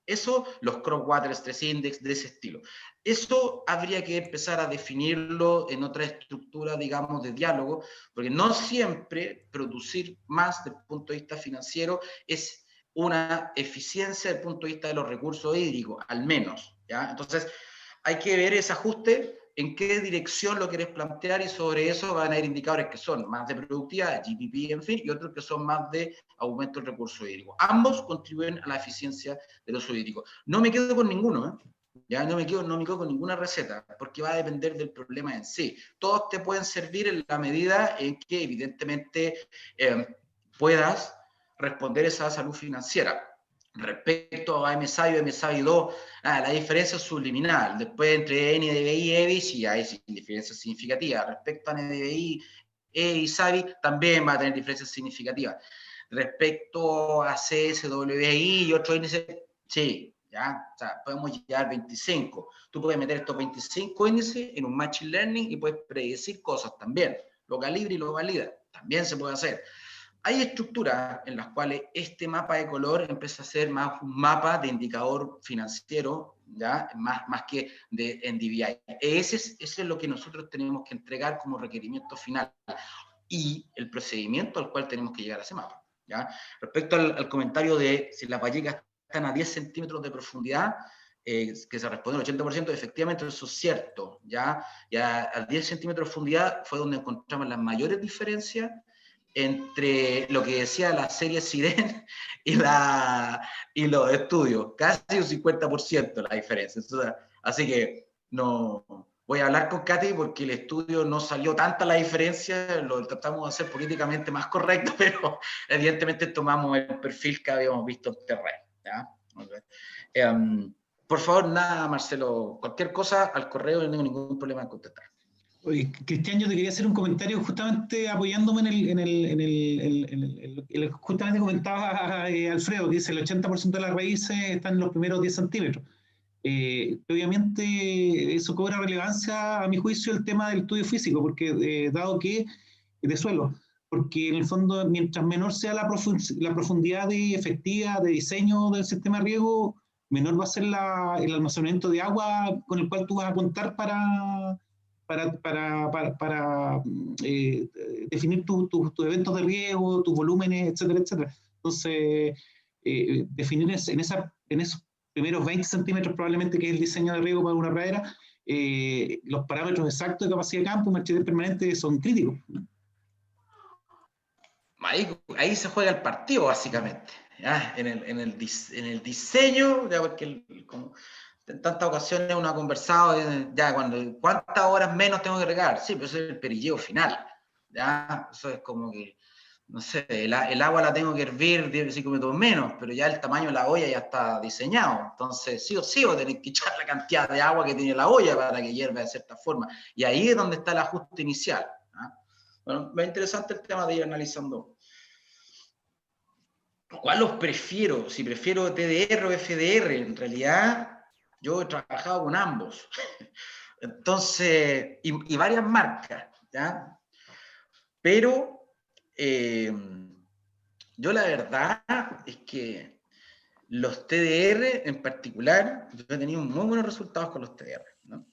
Eso, los Crop Water Stress Index de ese estilo. Eso habría que empezar a definirlo en otra estructura, digamos, de diálogo, porque no siempre producir más desde el punto de vista financiero es una eficiencia desde el punto de vista de los recursos hídricos, al menos, ¿ya? Entonces, hay que ver ese ajuste, en qué dirección lo querés plantear, y sobre eso van a ir indicadores que son más de productividad, GPP, en fin, y otros que son más de aumento del recurso hídrico. Ambos contribuyen a la eficiencia del uso hídrico. No me quedo con ninguno, ¿eh? Ya no me quedo con ninguna receta, porque va a depender del problema en sí. Todos te pueden servir en la medida en que, evidentemente, puedas responder esa salud financiera. Respecto a MSAVI o MSAVI2, la diferencia es subliminal. Después, entre NDVI y EVI, sí hay diferencias significativas. Respecto a NDVI, EVI y SAVI, también va a tener diferencias significativas. Respecto a CSWI y otros índices, sí. ¿Ya? O sea, podemos llegar 25. Tú puedes meter estos 25 índices en un Machine Learning y puedes predecir cosas también. Lo calibra y lo valida. También se puede hacer. Hay estructuras en las cuales este mapa de color empieza a ser más un mapa de indicador financiero, ¿ya? Más que de NDVI. Eso es lo que nosotros tenemos que entregar como requerimiento final y el procedimiento al cual tenemos que llegar a ese mapa, ¿ya? Respecto al comentario de si las vallecas están a 10 centímetros de profundidad, que se responde al 80%, efectivamente eso es cierto, ¿ya? Ya a 10 centímetros de profundidad fue donde encontramos las mayores diferencias entre lo que decía la serie Siren y los estudios, casi un 50% la diferencia. Entonces, así que no voy a hablar con Katy porque el estudio no salió tanta la diferencia, lo tratamos de hacer políticamente más correcto, pero evidentemente tomamos el perfil que habíamos visto en terreno, ¿ya? Okay. Por favor, nada, Marcelo, cualquier cosa al correo, no tengo ningún problema en contestar. Oye, Cristian, yo te quería hacer un comentario justamente apoyándome justamente comentaba Alfredo, que dice el 80% de las raíces están en los primeros 10 centímetros. Obviamente eso cobra relevancia, a mi juicio, el tema del estudio físico, porque dado que de suelo, porque en el fondo, mientras menor sea la profundidad efectiva de diseño del sistema de riego, menor va a ser el almacenamiento de agua con el cual tú vas a contar para definir tus eventos de riego, tus volúmenes, etcétera, etcétera. Entonces, definir en esos primeros 20 centímetros probablemente, que es el diseño de riego para una pradera, los parámetros exactos de capacidad de campo, marchidez permanente, son críticos. ahí se juega el partido, básicamente, ¿ya? En el diseño, ya, porque como en tantas ocasiones uno ha conversado, ya, ¿cuántas horas menos tengo que regar? Sí, pero eso es el perilleo final, ¿ya? Eso es como que, no sé, el agua la tengo que hervir 5 minutos menos, pero ya el tamaño de la olla ya está diseñado, entonces sí o sí voy a tener que echar la cantidad de agua que tiene la olla para que hierva de cierta forma, y ahí es donde está el ajuste inicial, ¿ya? Bueno, es interesante el tema de ir analizando. ¿Cuál los prefiero? Si prefiero TDR o FDR, en realidad yo he trabajado con ambos. Entonces, y varias marcas, ¿ya? Pero yo la verdad es que los TDR en particular, yo he tenido muy buenos resultados con los TDR, ¿no?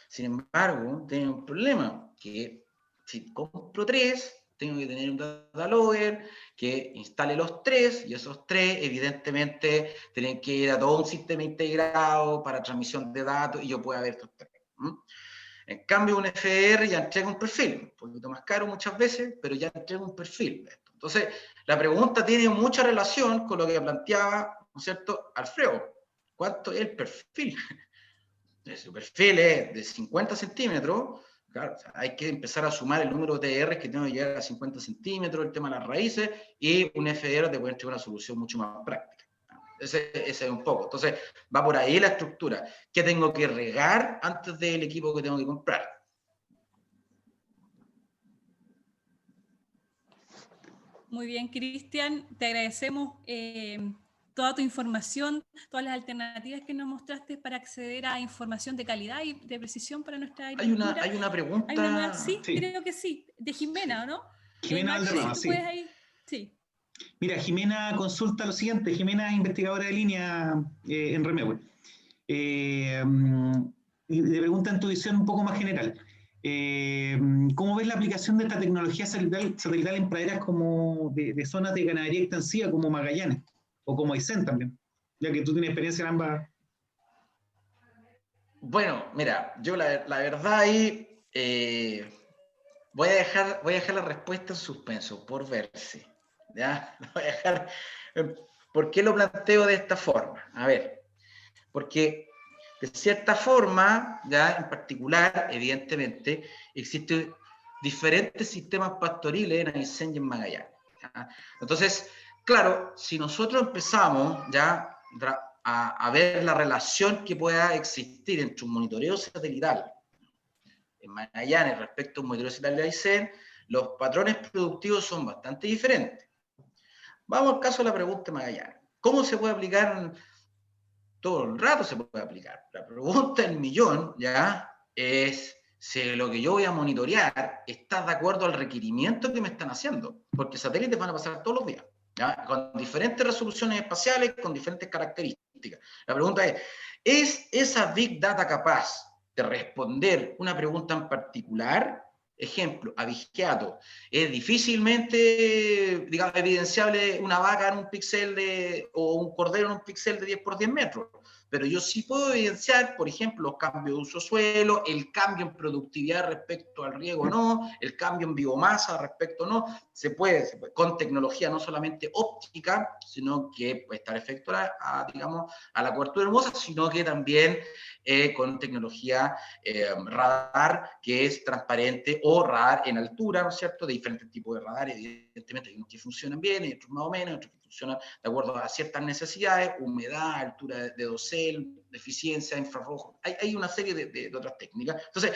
Sin embargo, tengo un problema, que si compro 3, tengo que tener un data logger que instale los 3, y esos 3 evidentemente tienen que ir a todo un sistema integrado para transmisión de datos, y yo puedo ver estos 3. En cambio, un FDR ya entrega un perfil, un poquito más caro muchas veces, pero ya entrega un perfil. Entonces, la pregunta tiene mucha relación con lo que planteaba, ¿no es cierto?, Alfredo. ¿Cuánto es el perfil? Si su perfil es de 50 centímetros, claro, o sea, hay que empezar a sumar el número de TDR que tengo que llegar a 50 centímetros, el tema de las raíces, y un FDR te puede entregar una solución mucho más práctica. Ese es un poco. Entonces, va por ahí la estructura. ¿Qué tengo que regar antes del equipo que tengo que comprar? Muy bien, Cristian, te agradecemos toda tu información, todas las alternativas que nos mostraste para acceder a información de calidad y de precisión para nuestra agricultura. Hay una pregunta. ¿Hay una nueva? Sí, Sí. creo que sí, de Jimena, ¿o no? Jimena Max, Valderrama, si tú sí. puedes ahí. Sí. Mira, Jimena consulta lo siguiente. Jimena es investigadora de línea en Remewe. Y le pregunta en tu visión un poco más general. ¿Cómo ves la aplicación de esta tecnología satelital en praderas como de zonas de ganadería extensiva como Magallanes o como Aysén también? Ya que tú tienes experiencia en ambas. Bueno, mira, yo la verdad ahí voy a dejar la respuesta en suspenso, por verse. ¿Ya? Lo voy a dejar. ¿Por qué lo planteo de esta forma? A ver, porque de cierta forma, ya en particular, evidentemente, existen diferentes sistemas pastoriles en Aysén y en Magallanes. ¿Ya? Entonces, claro, si nosotros empezamos ya a ver la relación que pueda existir entre un monitoreo satelital en Magallanes respecto a un monitoreo satelital de Aysén, los patrones productivos son bastante diferentes. Vamos al caso de la pregunta de Magallanes. ¿Cómo se puede aplicar? Todo el rato se puede aplicar. La pregunta del millón, ¿ya? Es si lo que yo voy a monitorear está de acuerdo al requerimiento que me están haciendo. Porque satélites van a pasar todos los días, ¿ya? Con diferentes resoluciones espaciales, con diferentes características. La pregunta ¿es esa Big Data capaz de responder una pregunta en particular? Ejemplo, abigeato. Es difícilmente, digamos, evidenciable una vaca en un píxel o un cordero en un píxel de 10 por 10 metros. Pero yo sí puedo evidenciar, por ejemplo, los cambios de uso suelo, el cambio en productividad respecto al riego no, el cambio en biomasa respecto no. Se puede con tecnología no solamente óptica, sino que puede estar efecto digamos, a la cobertura hermosa, sino que también con tecnología radar que es transparente o radar en altura, ¿no es cierto? De diferentes tipos de radar, evidentemente hay unos que funcionan bien, y otros más o menos, otros que funcionan de acuerdo a ciertas necesidades, humedad, altura de dosel, eficiencia, infrarrojo, hay una serie de otras técnicas. Entonces,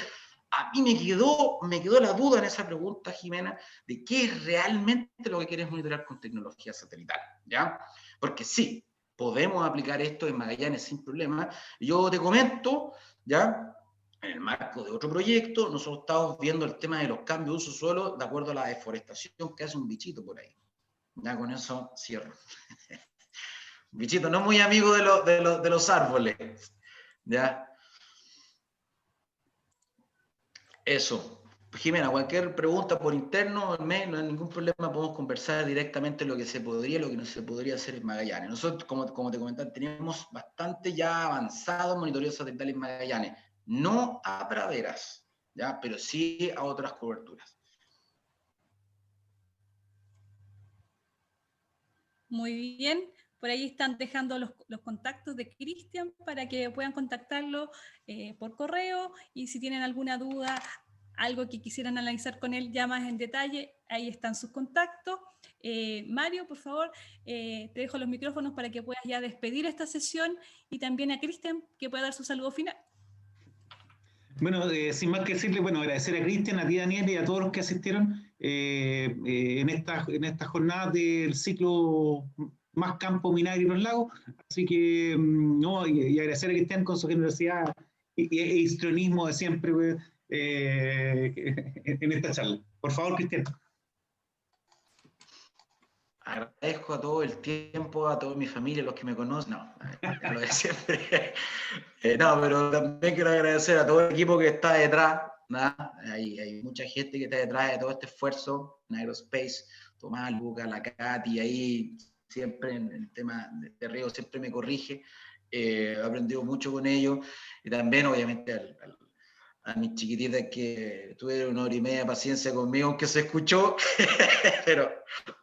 a mí me quedó la duda en esa pregunta, Jimena, de qué es realmente lo que quieres monitorear con tecnología satelital, ¿ya? Porque sí, podemos aplicar esto en Magallanes sin problema. Yo te comento, ¿ya? En el marco de otro proyecto, nosotros estamos viendo el tema de los cambios de uso suelo de acuerdo a la deforestación que hace un bichito por ahí. Ya con eso cierro. Bichito no muy amigo de los árboles. ¿Ya? Eso. Jimena, cualquier pregunta por interno, no hay ningún problema, podemos conversar directamente lo que se podría, lo que no se podría hacer en Magallanes. Nosotros, como te comentaba, tenemos bastante ya avanzado monitoreo satelital en Magallanes, no a praderas, ¿ya? Pero sí a otras coberturas. Muy bien. Por ahí están dejando los contactos de Cristian para que puedan contactarlo por correo, y si tienen alguna duda, algo que quisieran analizar con él ya más en detalle, ahí están sus contactos. Mario, por favor, te dejo los micrófonos para que puedas ya despedir esta sesión, y también a Cristian que pueda dar su saludo final. Bueno, sin más que decirle, bueno, agradecer a Cristian, a ti Daniel y a todos los que asistieron en esta jornada del ciclo Más Campo, Minagri y los Lagos. Así que, no, y agradecer a Cristian con su generosidad e histrionismo de siempre en esta charla. Por favor, Cristian. Agradezco a todo el tiempo, a toda mi familia, los que me conocen. No, ya lo de siempre. No, pero también quiero agradecer a todo el equipo que está detrás. ¿Nada? Hay mucha gente que está detrás de todo este esfuerzo en Aerospace. Tomás, Luca, la Katy, ahí siempre en el tema de Río siempre me corrige. He aprendido mucho con ellos. Y también, obviamente, a mis chiquititas que tuvieron 1 hora y media de paciencia conmigo, aunque se escuchó, pero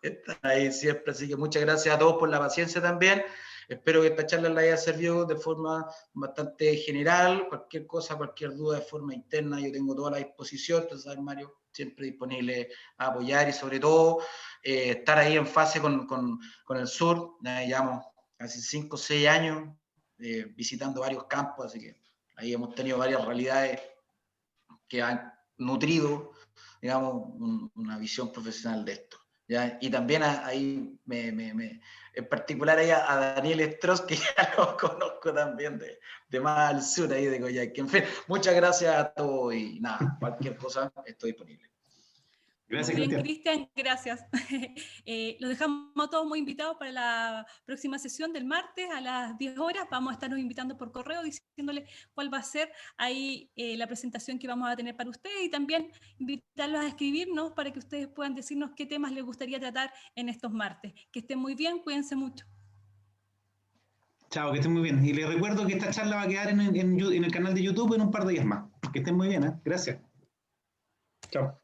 están ahí siempre. Así que muchas gracias a todos por la paciencia también. Espero que esta charla les haya servido de forma bastante general. Cualquier cosa, cualquier duda de forma interna, yo tengo toda la disposición. Entonces, ¿sabes, Mario? Siempre disponible a apoyar y sobre todo estar ahí en fase con el sur. Llevamos casi 5 o 6 años visitando varios campos, así que ahí hemos tenido varias realidades que han nutrido, digamos, una visión profesional de esto. ¿Ya? Y también ahí, en particular ahí a Daniel Stross, que ya lo conozco también de más al sur, ahí de Coyhaique. En fin, muchas gracias a todos y nada, cualquier cosa estoy disponible. Gracias, Muy bien, Cristian. Cristian, gracias. Los dejamos todos muy invitados para la próxima sesión del martes a las 10 horas. Vamos a estarnos invitando por correo diciéndoles cuál va a ser ahí la presentación que vamos a tener para ustedes, y también invitarlos a escribirnos para que ustedes puedan decirnos qué temas les gustaría tratar en estos martes. Que estén muy bien, cuídense mucho. Chao, que estén muy bien. Y les recuerdo que esta charla va a quedar en el canal de YouTube en un par de días más. Que estén muy bien, ¿eh? Gracias. Chao.